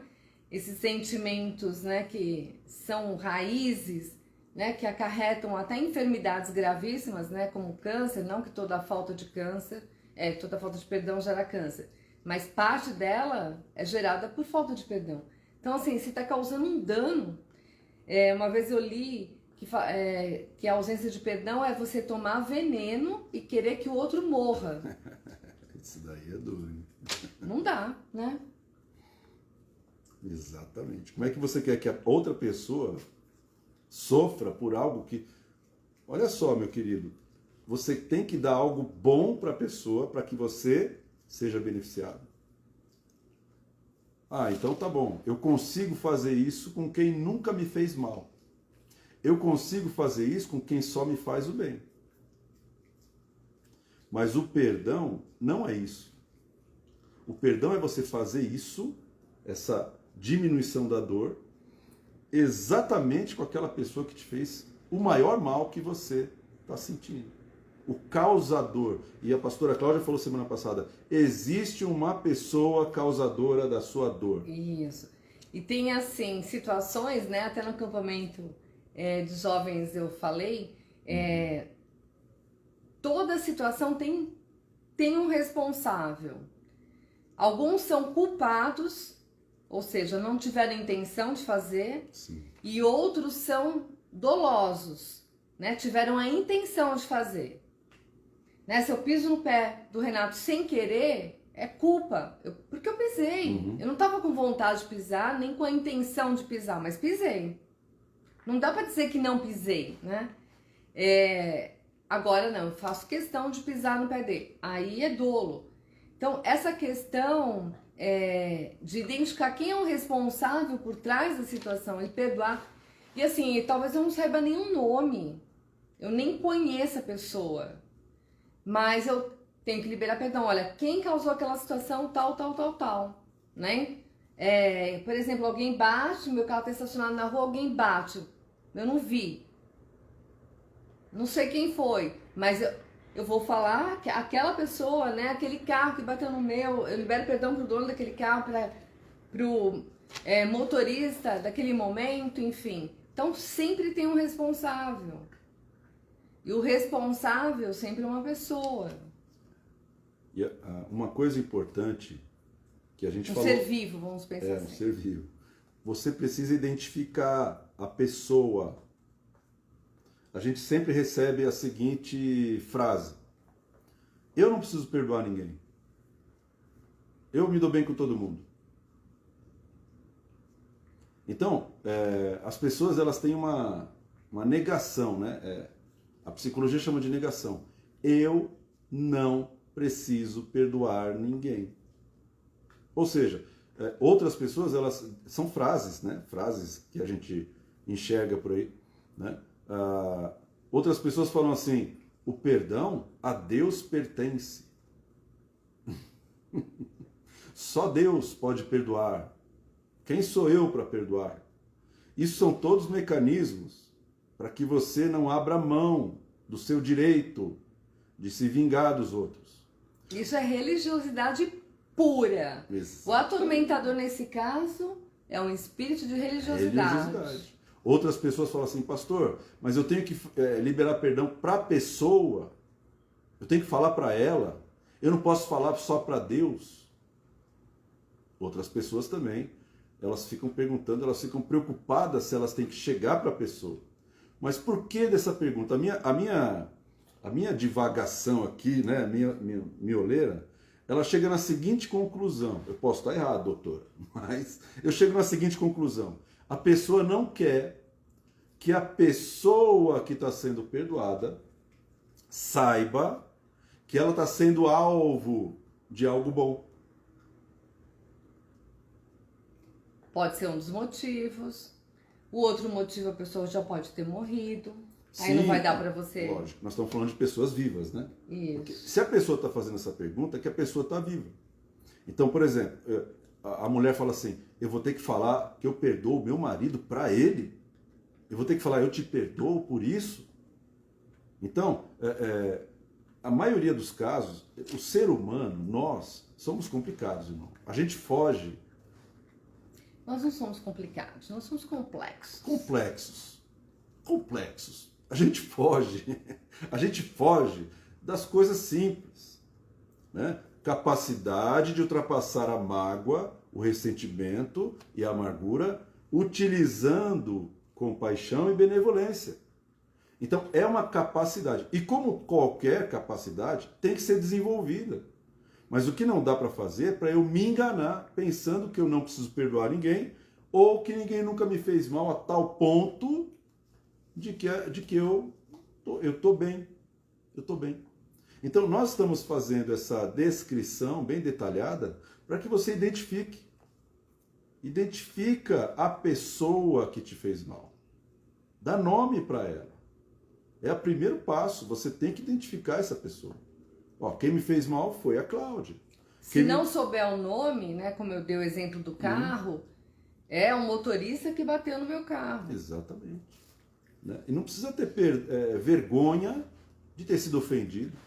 Esses sentimentos, né, que são raízes, né, que acarretam até enfermidades gravíssimas, né, como câncer. Não que toda falta de perdão gera câncer, mas parte dela é gerada por falta de perdão. Então, assim, se está causando um dano... uma vez eu li que a ausência de perdão é você tomar veneno e querer que o outro morra. Isso daí é duro, hein? Não dá, né? Exatamente. Como é que você quer que a outra pessoa sofra por algo que... Olha só, meu querido, você tem que dar algo bom para a pessoa para que você seja beneficiado. Ah, então tá bom. Eu consigo fazer isso com quem nunca me fez mal. Eu consigo fazer isso com quem só me faz o bem. Mas o perdão não é isso. O perdão é você fazer isso, essa diminuição da dor, exatamente com aquela pessoa que te fez o maior mal que você está sentindo. O causador. E a pastora Cláudia falou semana passada, existe uma pessoa causadora da sua dor. Isso. E tem, assim, situações, né, até no acampamento de jovens eu falei, toda situação tem um responsável. Alguns são culpados, ou seja, não tiveram intenção de fazer. Sim. E outros são dolosos, né? Tiveram a intenção de fazer. Né? Se eu piso no pé do Renato sem querer, é culpa, porque eu pisei. Eu não estava com vontade de pisar, nem com a intenção de pisar, mas pisei. Não dá para dizer que não pisei, né? Agora não, eu faço questão de pisar no pé dele. Aí é dolo. Então, essa questão de identificar quem é o responsável por trás da situação e perdoar. E assim, talvez eu não saiba nenhum nome, eu nem conheça a pessoa, mas eu tenho que liberar perdão. Olha, quem causou aquela situação, tal, né? Por exemplo, alguém bate, meu carro está estacionado na rua, alguém bate, eu não vi. Não sei quem foi, mas eu vou falar que aquela pessoa, né, aquele carro que bateu no meu, eu libero perdão pro dono daquele carro, pro motorista daquele momento, enfim. Então sempre tem um responsável. E o responsável sempre é uma pessoa. E uma coisa importante que a gente falou... Um ser vivo, vamos pensar assim. Um ser vivo. Você precisa identificar a pessoa. A gente sempre recebe a seguinte frase: eu não preciso perdoar ninguém. Eu me dou bem com todo mundo. Então, as pessoas elas têm uma negação, né? A psicologia chama de negação. Eu não preciso perdoar ninguém. Ou seja, outras pessoas, elas são frases, né? Frases que a gente enxerga por aí, né? Outras pessoas falam assim: o perdão a Deus pertence. Só Deus pode perdoar. Quem sou eu para perdoar? Isso são todos mecanismos para que você não abra mão do seu direito de se vingar dos outros. Isso é religiosidade pura. Isso. O atormentador, nesse caso, é um espírito de religiosidade. Outras pessoas falam assim: pastor, mas eu tenho que liberar perdão para a pessoa, eu tenho que falar para ela, eu não posso falar só para Deus. Outras pessoas também, elas ficam perguntando, elas ficam preocupadas se elas têm que chegar para a pessoa. Mas por que dessa pergunta? A minha divagação aqui, né, a minha mioleira, ela chega na seguinte conclusão. Eu posso estar errado, doutora, mas eu chego na seguinte conclusão. A pessoa não quer que a pessoa que está sendo perdoada saiba que ela está sendo alvo de algo bom. Pode ser um dos motivos. O outro motivo, a pessoa já pode ter morrido. Aí Sim, não vai dar para você. Lógico, nós estamos falando de pessoas vivas, né? Isso. Porque se a pessoa está fazendo essa pergunta, é que a pessoa está viva. Então, por exemplo, a mulher fala assim: eu vou ter que falar que eu perdoo o meu marido para ele? Eu vou ter que falar, eu te perdoo por isso? Então, a maioria dos casos, o ser humano, nós, somos complicados, irmão. A gente foge. Nós não somos complicados, nós somos complexos. Complexos. A gente foge. A gente foge das coisas simples, né? Capacidade de ultrapassar a mágoa, o ressentimento e a amargura, utilizando compaixão e benevolência. Então, é uma capacidade. E como qualquer capacidade, tem que ser desenvolvida. Mas o que não dá para fazer é para eu me enganar, pensando que eu não preciso perdoar ninguém, ou que ninguém nunca me fez mal a tal ponto de que eu estou bem. Eu estou bem. Então, nós estamos fazendo essa descrição bem detalhada para que você identifique. Identifica a pessoa que te fez mal. Dá nome para ela. É o primeiro passo. Você tem que identificar essa pessoa. Ó, quem me fez mal foi a Cláudia. Se não souber o nome, né, como eu dei o exemplo do carro, é o motorista que bateu no meu carro. Exatamente. Né? E não precisa ter vergonha de ter sido ofendido.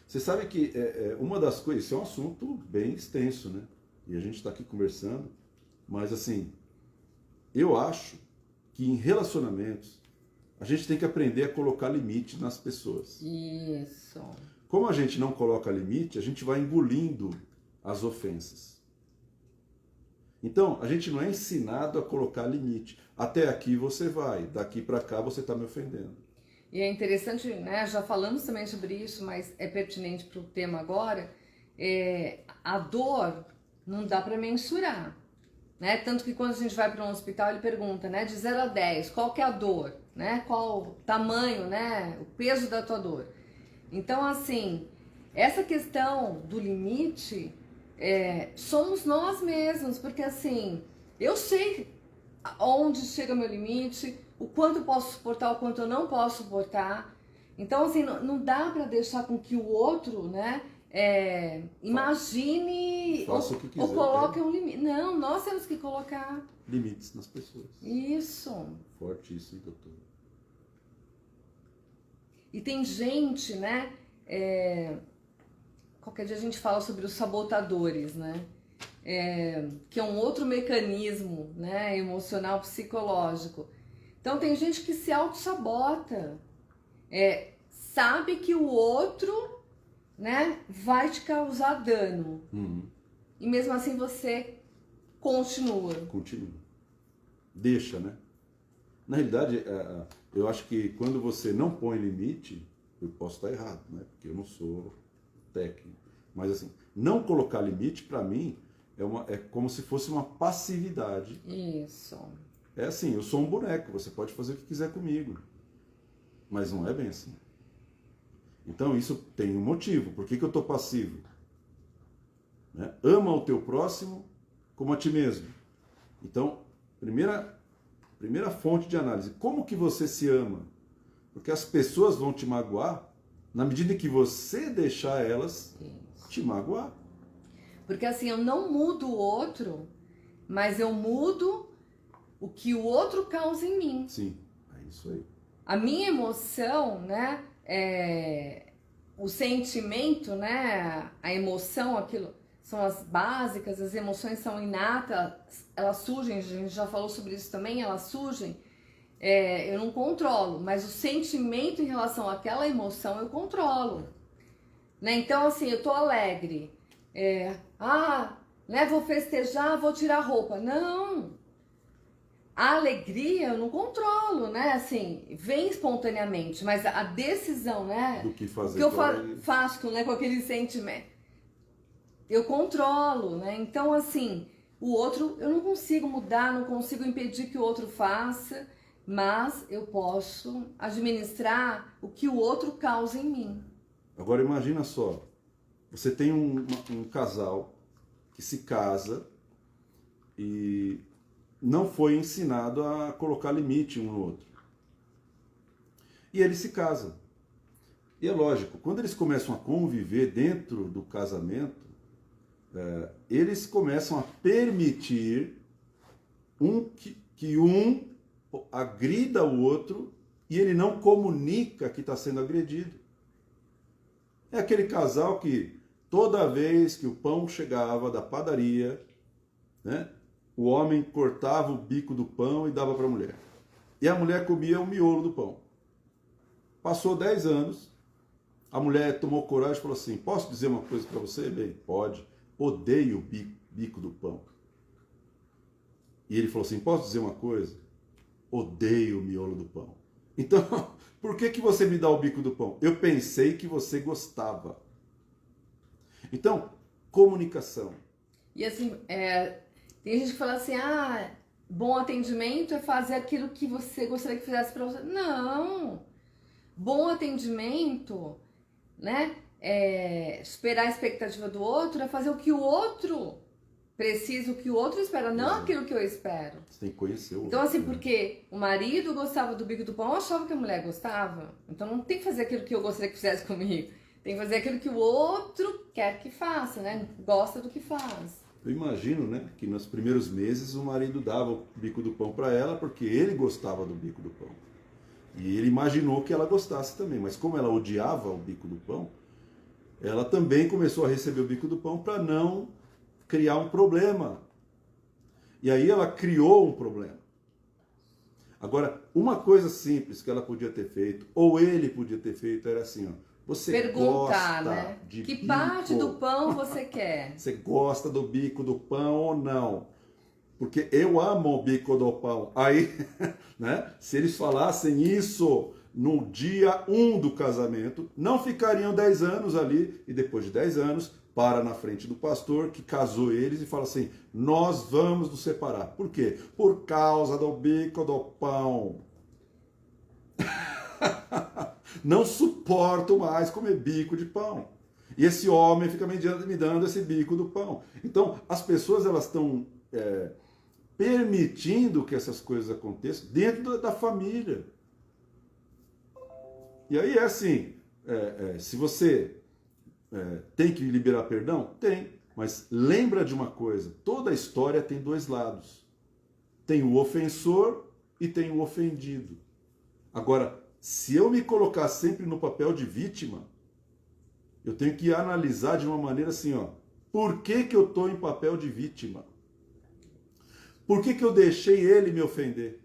Você sabe que uma das coisas, isso é um assunto bem extenso, né? E a gente está aqui conversando, mas assim, eu acho que em relacionamentos a gente tem que aprender a colocar limite nas pessoas. Isso. Como a gente não coloca limite, a gente vai engolindo as ofensas. Então, a gente não é ensinado a colocar limite. Até aqui você vai, daqui para cá você está me ofendendo. E é interessante, né? Já falamos também sobre isso, mas é pertinente para o tema agora. A dor não dá para mensurar, né? Tanto que quando a gente vai para um hospital, ele pergunta, né? De 0 a 10, qual que é a dor? Né? Qual o tamanho, né? O peso da tua dor? Então, assim, essa questão do limite, somos nós mesmos, porque assim, eu sei onde chega o meu limite, o quanto eu posso suportar, o quanto eu não posso suportar. Então, assim, não dá para deixar com que o outro, né, imagine Faça o que quiser, ou coloque um limite. Não, nós temos que colocar limites nas pessoas. isso. Forte isso, hein, doutor? E tem gente, né? Qualquer dia a gente fala sobre os sabotadores, né? Que é um outro mecanismo, né? Emocional, psicológico. Então tem gente que se auto-sabota. Sabe que o outro, né, vai te causar dano. Uhum. E mesmo assim você continua. Continua. Deixa, né? Na realidade, eu acho que quando você não põe limite, eu posso estar errado, né? Porque eu não sou técnico. Mas assim, não colocar limite, para mim, é como se fosse uma passividade. Isso. É assim, eu sou um boneco, você pode fazer o que quiser comigo. Mas não é bem assim. Então isso tem um motivo. Por que eu estou passivo? né? Ama o teu próximo como a ti mesmo. Então, primeira fonte de análise, como que você se ama? Porque as pessoas vão te magoar na medida que você deixar elas te magoar. Porque assim, eu não mudo o outro, mas eu mudo o que o outro causa em mim. Sim, é isso aí. A minha emoção, né, o sentimento, né, a emoção, aquilo, são as básicas, as emoções são inatas, elas surgem, a gente já falou sobre isso também, elas surgem, eu não controlo, mas o sentimento em relação àquela emoção eu controlo. Né? Então, assim, eu tô alegre, né, vou festejar, vou tirar a roupa. Não! A alegria eu não controlo, né? Assim, vem espontaneamente, mas a decisão, né? Do que fazer. Que eu faço, né, com aquele sentimento, eu controlo, né? Então, assim, o outro eu não consigo mudar, não consigo impedir que o outro faça, mas eu posso administrar o que o outro causa em mim. Agora imagina só, você tem um casal que se casa e não foi ensinado a colocar limite um no outro. E eles se casam. E é lógico, quando eles começam a conviver dentro do casamento, eles começam a permitir que um agrida o outro e ele não comunica que está sendo agredido. É aquele casal que toda vez que o pão chegava da padaria, né, o homem cortava o bico do pão e dava para a mulher. E a mulher comia o miolo do pão. Passou 10 anos, a mulher tomou coragem e falou assim, posso dizer uma coisa para você? Bem, pode. Odeio o bico do pão. E ele falou assim, posso dizer uma coisa? Odeio o miolo do pão. Então, por que você me dá o bico do pão? Eu pensei que você gostava. Então, comunicação. E assim, tem gente que fala assim, bom atendimento é fazer aquilo que você gostaria que fizesse para você. Não! Bom atendimento, né? Esperar a expectativa do outro é fazer o que o outro precisa, o que o outro espera, não aquilo que eu espero. Você tem que conhecer o outro. Então, assim, porque o marido gostava do bico do pão, eu achava que a mulher gostava. Então, não tem que fazer aquilo que eu gostaria que fizesse comigo. Tem que fazer aquilo que o outro quer que faça, né? Gosta do que faz. Eu imagino, né, que nos primeiros meses o marido dava o bico do pão para ela porque ele gostava do bico do pão. E ele imaginou que ela gostasse também. Mas como ela odiava o bico do pão, ela também começou a receber o bico do pão para não criar um problema. E aí ela criou um problema. Agora, uma coisa simples que ela podia ter feito, ou ele podia ter feito, era assim, ó. Você perguntar, gosta, né? de que bico? parte do pão você quer? Você gosta do bico do pão ou não? Porque eu amo o bico do pão. Aí, né? Se eles falassem isso no dia 1 do casamento, não ficariam 10 anos ali, e depois de 10 anos, para na frente do pastor que casou eles e fala assim, nós vamos nos separar. Por quê? Por causa do bico do pão. Não suporto mais comer bico de pão. E esse homem fica me dando esse bico do pão. Então, as pessoas elas estão permitindo que essas coisas aconteçam dentro da família. E aí é assim, se você tem que liberar perdão? Tem. Mas lembra de uma coisa, toda história tem dois lados. Tem o ofensor e tem o ofendido. Agora, se eu me colocar sempre no papel de vítima, eu tenho que analisar de uma maneira assim, ó. Por que eu estou em papel de vítima? Por que eu deixei ele me ofender?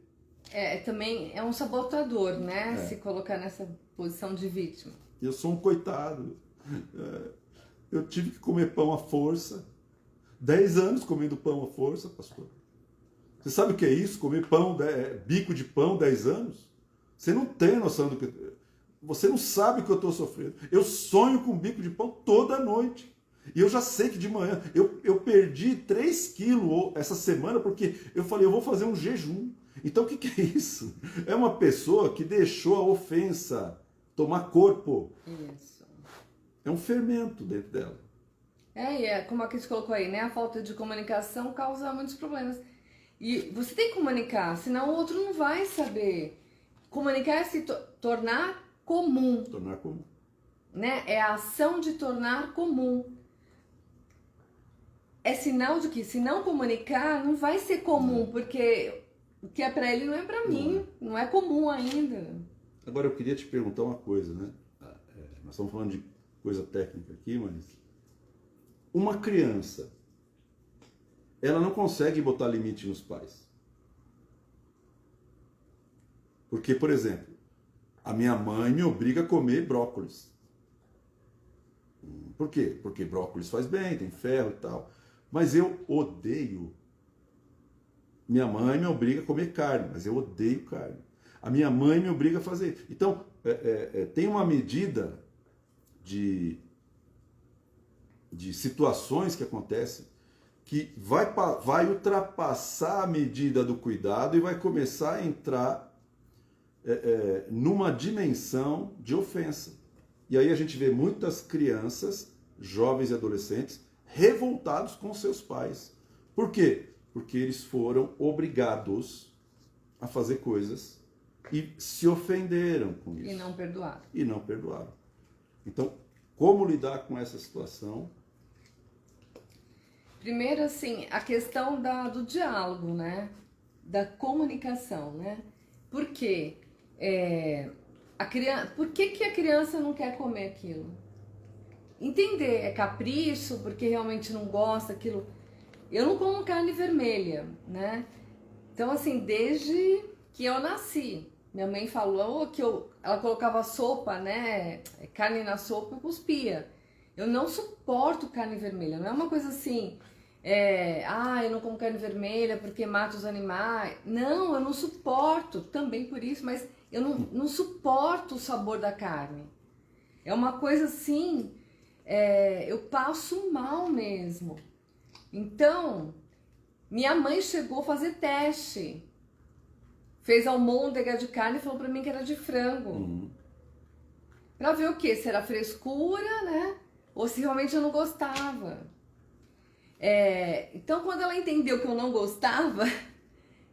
Também é um sabotador, né? Se colocar nessa posição de vítima. Eu sou um coitado. Eu tive que comer pão à força. 10 anos comendo pão à força, pastor. Você sabe o que é isso? Comer pão, bico de pão 10 anos? Você não tem noção do que... Você não sabe o que eu estou sofrendo. Eu sonho com bico de pão toda noite. E eu já sei que de manhã... Eu perdi 3 quilos essa semana porque eu falei, eu vou fazer um jejum. Então o que é isso? É uma pessoa que deixou a ofensa tomar corpo. Isso. É um fermento dentro dela. Como a Cris colocou aí, né? A falta de comunicação causa muitos problemas. E você tem que comunicar, senão o outro não vai saber. Comunicar é se tornar comum. Tornar comum. Né? É a ação de tornar comum. É sinal de que se não comunicar, não vai ser comum, porque o que é pra ele não é pra mim, não é comum ainda. Agora eu queria te perguntar uma coisa, né? Nós estamos falando de coisa técnica aqui, mas uma criança, ela não consegue botar limite nos pais. Porque, por exemplo, a minha mãe me obriga a comer brócolis. Por quê? Porque brócolis faz bem, tem ferro e tal. Mas eu odeio. Minha mãe me obriga a comer carne, mas eu odeio carne. A minha mãe me obriga a fazer. Então, tem uma medida de situações que acontecem que vai ultrapassar a medida do cuidado e vai começar a entrar numa dimensão de ofensa. E aí a gente vê muitas crianças, jovens e adolescentes, revoltados com seus pais. Por quê? Porque eles foram obrigados a fazer coisas e se ofenderam com isso. E não perdoaram. E não perdoaram. Então, como lidar com essa situação? Primeiro, assim, a questão do diálogo, né? Da comunicação, né? Por quê? Por que a criança não quer comer aquilo? Entender, é capricho, porque realmente não gosta daquilo. Eu não como carne vermelha, né? Então, assim, desde que eu nasci, minha mãe falou que ela colocava sopa, né? Carne na sopa, eu cuspia. Eu não suporto carne vermelha, não é uma coisa assim, eu não como carne vermelha porque mata os animais. Não, eu não suporto, também por isso, mas eu não suporto o sabor da carne. É uma coisa assim, eu passo mal mesmo. Então, minha mãe chegou a fazer teste. Fez almôndega de carne e falou pra mim que era de frango. Uhum. Pra ver o quê? Se era frescura, né? Ou se realmente eu não gostava. Então, quando ela entendeu que eu não gostava,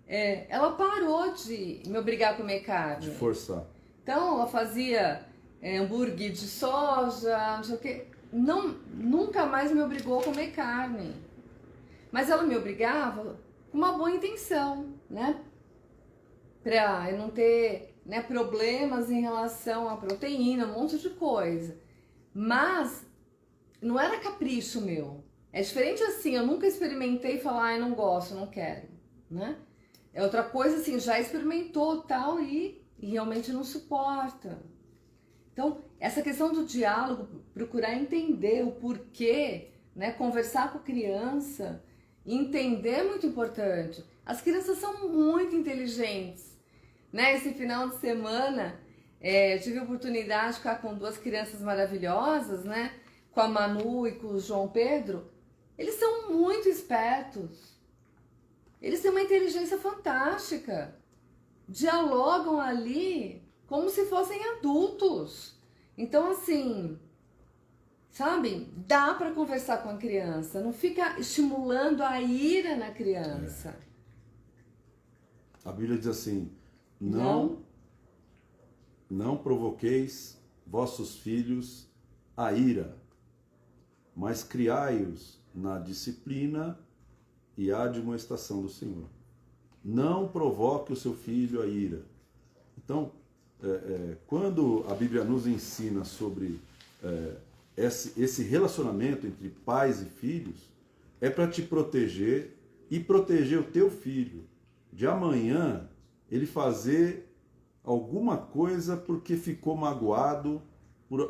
ela parou de me obrigar a comer carne. De forçar. Então, ela fazia hambúrguer de soja, não sei o quê. Nunca mais me obrigou a comer carne. Mas ela me obrigava com uma boa intenção, né? Pra eu não ter, né, problemas em relação à proteína, um monte de coisa. Mas não era capricho meu. É diferente assim, eu nunca experimentei falar, eu não gosto, não quero, né? É outra coisa assim, já experimentou tal e realmente não suporta. Então, essa questão do diálogo, procurar entender o porquê, né, conversar com a criança, entender é muito importante. As crianças são muito inteligentes, né? Esse final de semana, eu tive a oportunidade de ficar com duas crianças maravilhosas, né? Com a Manu e com o João Pedro. Eles são muito espertos. Eles têm uma inteligência fantástica. Dialogam ali como se fossem adultos. Então, assim, sabe? Dá para conversar com a criança. Não fica estimulando a ira na criança. A Bíblia diz assim, não provoqueis vossos filhos a ira, mas criai-os na disciplina e admoestação do Senhor. Não provoque o seu filho a ira. Então, quando a Bíblia nos ensina sobre esse relacionamento entre pais e filhos, é para te proteger e proteger o teu filho de amanhã ele fazer alguma coisa porque ficou magoado,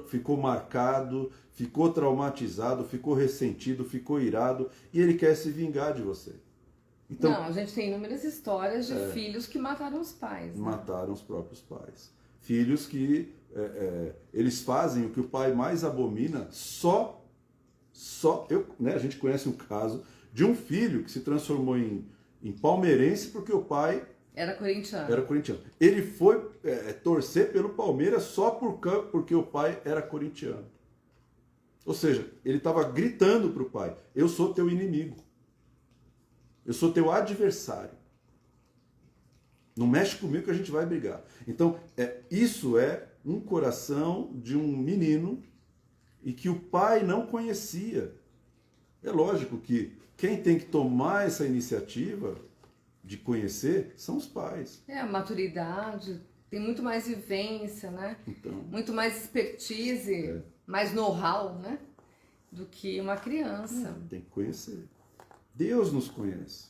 ficou marcado, ficou traumatizado, ficou ressentido, ficou irado e ele quer se vingar de você. Então, não, a gente tem inúmeras histórias de filhos que mataram os pais. Né? Mataram os próprios pais. Filhos que eles fazem o que o pai mais abomina a gente conhece um caso de um filho que se transformou em palmeirense porque o pai era corintiano. Ele foi torcer pelo Palmeiras só porque o pai era corintiano. Ou seja, ele estava gritando para o pai: eu sou teu inimigo. Eu sou teu adversário. Não mexe comigo que a gente vai brigar. Então, isso é um coração de um menino e que o pai não conhecia. É lógico que quem tem que tomar essa iniciativa de conhecer são os pais. A maturidade, tem muito mais vivência, né? Então, muito mais expertise, mais know-how, né? Do que uma criança. tem que conhecer. Deus nos conhece.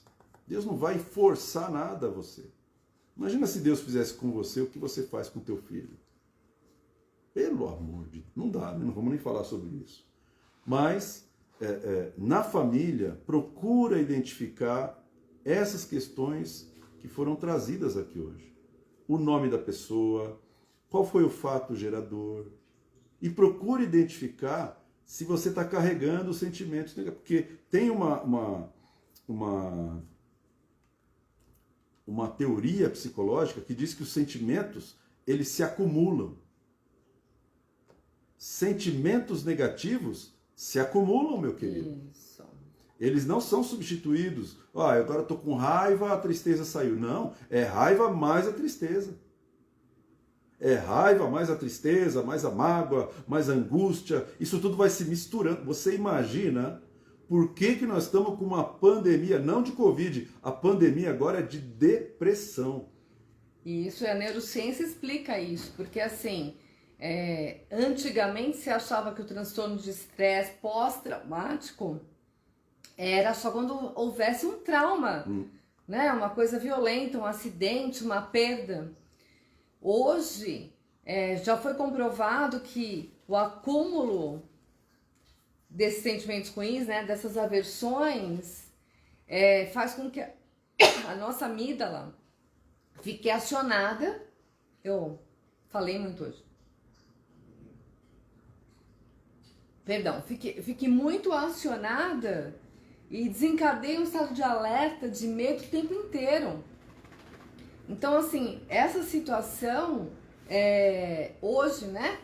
Deus não vai forçar nada a você. Imagina se Deus fizesse com você o que você faz com teu filho. Pelo amor de Deus. Não dá, né? Não vamos nem falar sobre isso. Mas, na família, procura identificar essas questões que foram trazidas aqui hoje. O nome da pessoa, qual foi o fato gerador. E procure identificar se você está carregando os sentimentos negativos. Porque tem uma teoria psicológica que diz que os sentimentos, eles se acumulam. Sentimentos negativos se acumulam, meu querido. Isso. Eles não são substituídos. Agora estou com raiva, a tristeza saiu. Não, é raiva mais a tristeza. É raiva mais a tristeza, mais a mágoa, mais a angústia. Isso tudo vai se misturando. Você imagina por que nós estamos com uma pandemia, não de Covid, a pandemia agora é de depressão. Isso, a neurociência explica isso, porque assim, antigamente se achava que o transtorno de estresse pós-traumático era só quando houvesse um trauma, né? Uma coisa violenta, um acidente, uma perda. Hoje, já foi comprovado que o acúmulo desses sentimentos ruins, né, dessas aversões, faz com que a nossa amígdala fique acionada. Eu falei muito hoje. Perdão, fique muito acionada e desencadeia um estado de alerta, de medo o tempo inteiro. Então, assim, essa situação, hoje, né,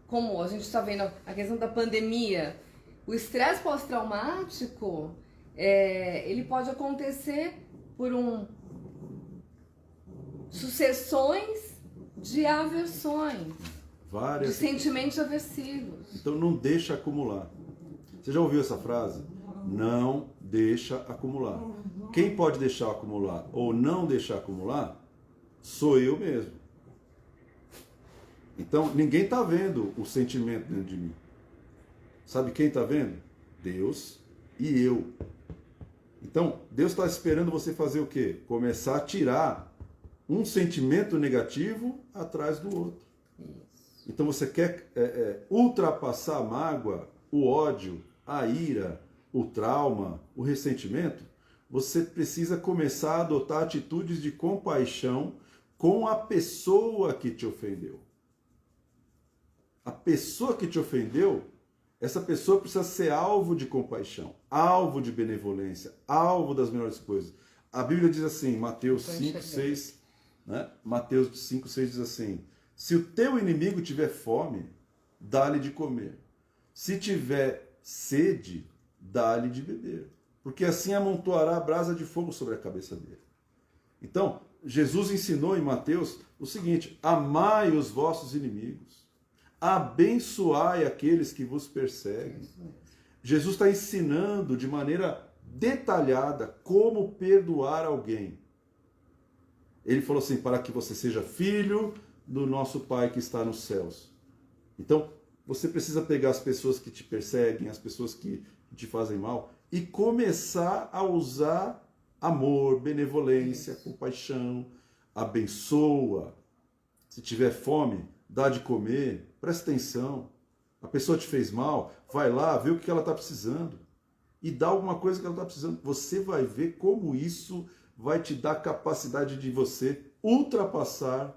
como a gente está vendo a questão da pandemia, o estresse pós-traumático, ele pode acontecer por sucessões de aversões, de sentimentos aversivos. Então não deixa acumular. Você já ouviu essa frase? Não deixa acumular. Quem pode deixar acumular ou não deixar acumular sou eu mesmo. Então ninguém está vendo o sentimento dentro de mim. Sabe quem está vendo? Deus e eu. Então Deus está esperando você fazer o quê? Começar a tirar um sentimento negativo atrás do outro. Então você quer ultrapassar a mágoa, o ódio, a ira, o trauma, o ressentimento? Você precisa começar a adotar atitudes de compaixão com a pessoa que te ofendeu. A pessoa que te ofendeu, essa pessoa precisa ser alvo de compaixão, alvo de benevolência, alvo das melhores coisas. A Bíblia diz assim, Mateus 5, 6, né? Mateus 5, 6 diz assim: se o teu inimigo tiver fome, dá-lhe de comer. Se tiver sede, dá-lhe de beber. Porque assim amontoará a brasa de fogo sobre a cabeça dele. Então, Jesus ensinou em Mateus o seguinte: amai os vossos inimigos, abençoai aqueles que vos perseguem. Jesus está ensinando de maneira detalhada como perdoar alguém. Ele falou assim: para que você seja filho do nosso Pai que está nos céus. Então, você precisa pegar as pessoas que te perseguem, as pessoas que te fazem mal, e começar a usar amor, benevolência, compaixão, abençoa. Se tiver fome, dá de comer, presta atenção. A pessoa te fez mal, vai lá, vê o que ela está precisando e dá alguma coisa que ela está precisando. Você vai ver como isso vai te dar capacidade de você ultrapassar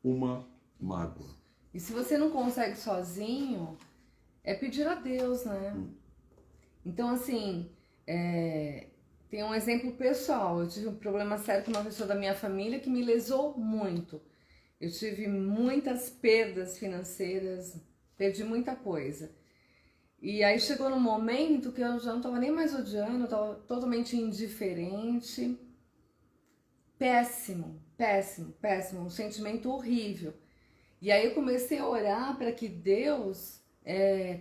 uma mágoa. E se você não consegue sozinho, é pedir a Deus, né? Então, assim, tem um exemplo pessoal. Eu tive um problema sério com uma pessoa da minha família que me lesou muito. Eu tive muitas perdas financeiras, perdi muita coisa. E aí chegou num momento que eu já não estava nem mais odiando, eu estava totalmente indiferente. Péssimo, péssimo, péssimo, um sentimento horrível. E aí eu comecei a orar para que Deus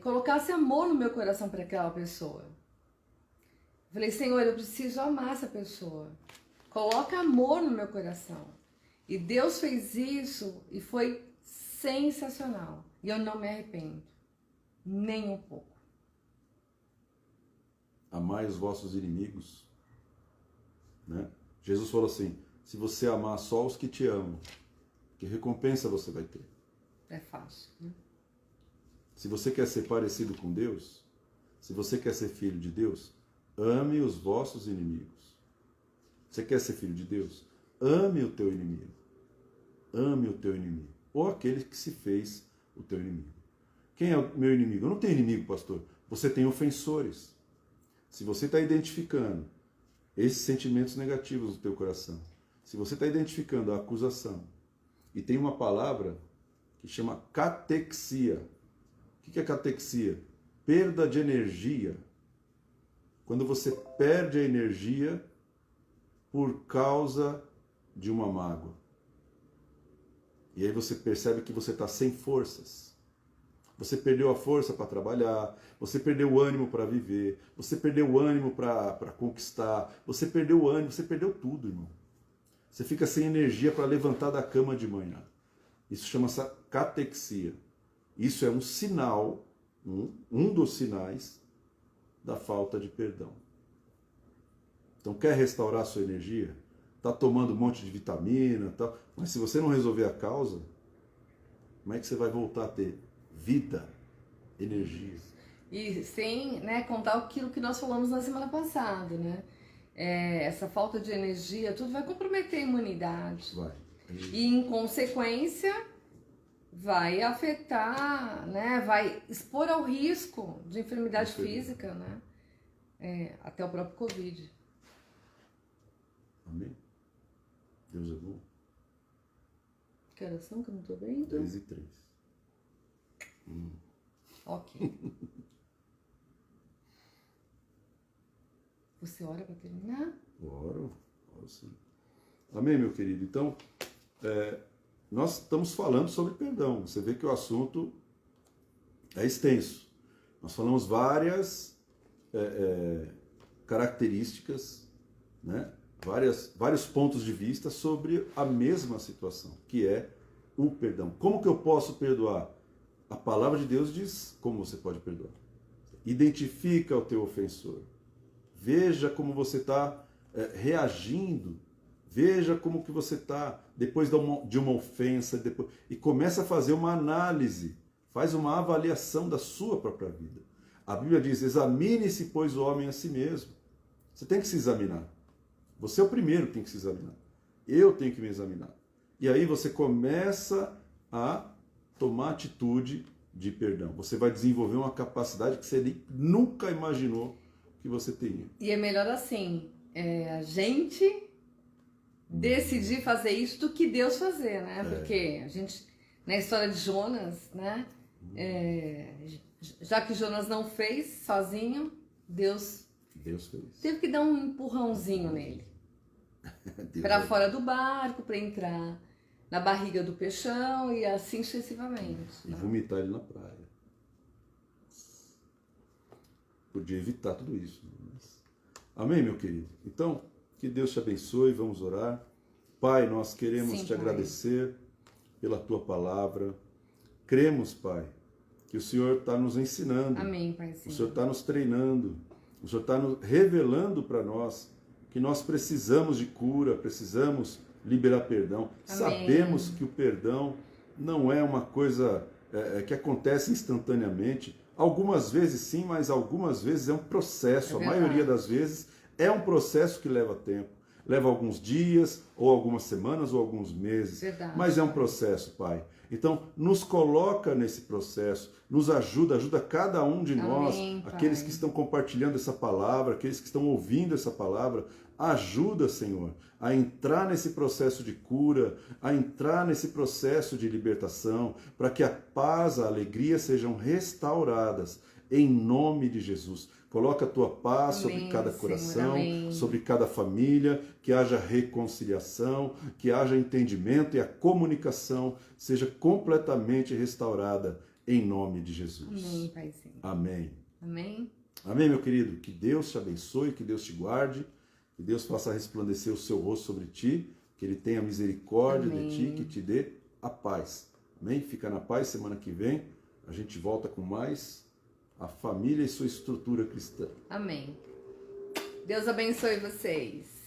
colocasse amor no meu coração para aquela pessoa. Falei, Senhor, eu preciso amar essa pessoa. Coloca amor no meu coração. E Deus fez isso e foi sensacional. E eu não me arrependo, nem um pouco. Amai os vossos inimigos, né? Jesus falou assim, se você amar só os que te amam, que recompensa você vai ter? É fácil, né? Se você quer ser parecido com Deus, se você quer ser filho de Deus, ame os vossos inimigos. Você quer ser filho de Deus? Ame o teu inimigo. Ame o teu inimigo. Ou aquele que se fez o teu inimigo. Quem é o meu inimigo? Eu não tenho inimigo, pastor. Você tem ofensores. Se você está identificando esses sentimentos negativos no teu coração, se você está identificando a acusação, e tem uma palavra que chama catexia. O que é catexia? Perda de energia. Quando você perde a energia por causa de uma mágoa. E aí você percebe que você está sem forças. Você perdeu a força para trabalhar, você perdeu o ânimo para viver, você perdeu o ânimo para conquistar, você perdeu o ânimo, você perdeu tudo, irmão. Você fica sem energia para levantar da cama de manhã. Isso chama-se catexia. Isso é um sinal, um dos sinais da falta de perdão. Então, quer restaurar a sua energia? Está tomando um monte de vitamina, tal, mas se você não resolver a causa, como é que você vai voltar a ter vida, energia? E sem, né, contar aquilo que nós falamos na semana passada, né? Essa falta de energia, tudo vai comprometer a imunidade. Vai. E, em consequência, vai afetar, né? Vai expor ao risco de enfermidade física, né? Até o próprio Covid. Amém? Deus é bom. Que oração que eu não estou vendo? 10:03. Ok. Você ora para terminar? Oro sim. Amém, meu querido? Então, nós estamos falando sobre perdão. Você vê que o assunto é extenso. Nós falamos várias características, né? Vários pontos de vista sobre a mesma situação, que é o perdão. Como que eu posso perdoar? A palavra de Deus diz como você pode perdoar. Identifica o teu ofensor. Veja como você está reagindo. Veja como que você está depois de uma ofensa. E começa a fazer uma análise. Faz uma avaliação da sua própria vida. A Bíblia diz, examine-se, pois, o homem a si mesmo. Você tem que se examinar. Você é o primeiro que tem que se examinar. Eu tenho que me examinar. E aí você começa a tomar atitude de perdão. Você vai desenvolver uma capacidade que você nunca imaginou que você teria. E é melhor assim, a gente decidir fazer isso do que Deus fazer, né? Porque a gente, na história de Jonas, né? Já que Jonas não fez sozinho, Deus fez. Teve que dar um empurrãozinho nele. Para fora do barco, para entrar na barriga do peixão e assim sucessivamente. E vomitar ele na praia. Podia evitar tudo isso. Mas... Amém, meu querido? Então, que Deus te abençoe, vamos orar. Pai, nós queremos te agradecer pela tua palavra. Cremos, Pai, que o Senhor está nos ensinando. Amém, Pai. Sim. O Senhor está nos treinando. O Senhor está nos revelando para nós que nós precisamos de cura, precisamos liberar perdão. Amém. Sabemos que o perdão não é uma coisa que acontece instantaneamente. Algumas vezes sim, mas algumas vezes é um processo. A maioria das vezes é um processo que leva tempo. Leva alguns dias, ou algumas semanas, ou alguns meses. Verdade. Mas é um processo, Pai. Então, nos coloca nesse processo, nos ajuda cada um de nós, aqueles que estão compartilhando essa palavra, aqueles que estão ouvindo essa palavra, ajuda, Senhor, a entrar nesse processo de cura, a entrar nesse processo de libertação, para que a paz, a alegria sejam restauradas em nome de Jesus. Coloca a tua paz Amém, sobre cada Senhor, coração, amém. sobre cada família, que haja reconciliação, que haja entendimento e a comunicação seja completamente restaurada em nome de Jesus. Amém, Paizinho. Amém. Amém. Amém, meu querido. Que Deus te abençoe, que Deus te guarde, que Deus faça resplandecer o seu rosto sobre ti, que Ele tenha misericórdia Amém. de ti, que te dê a paz. Amém? Fica na paz. Semana que vem a gente volta com mais a família e sua estrutura cristã. Amém. Deus abençoe vocês.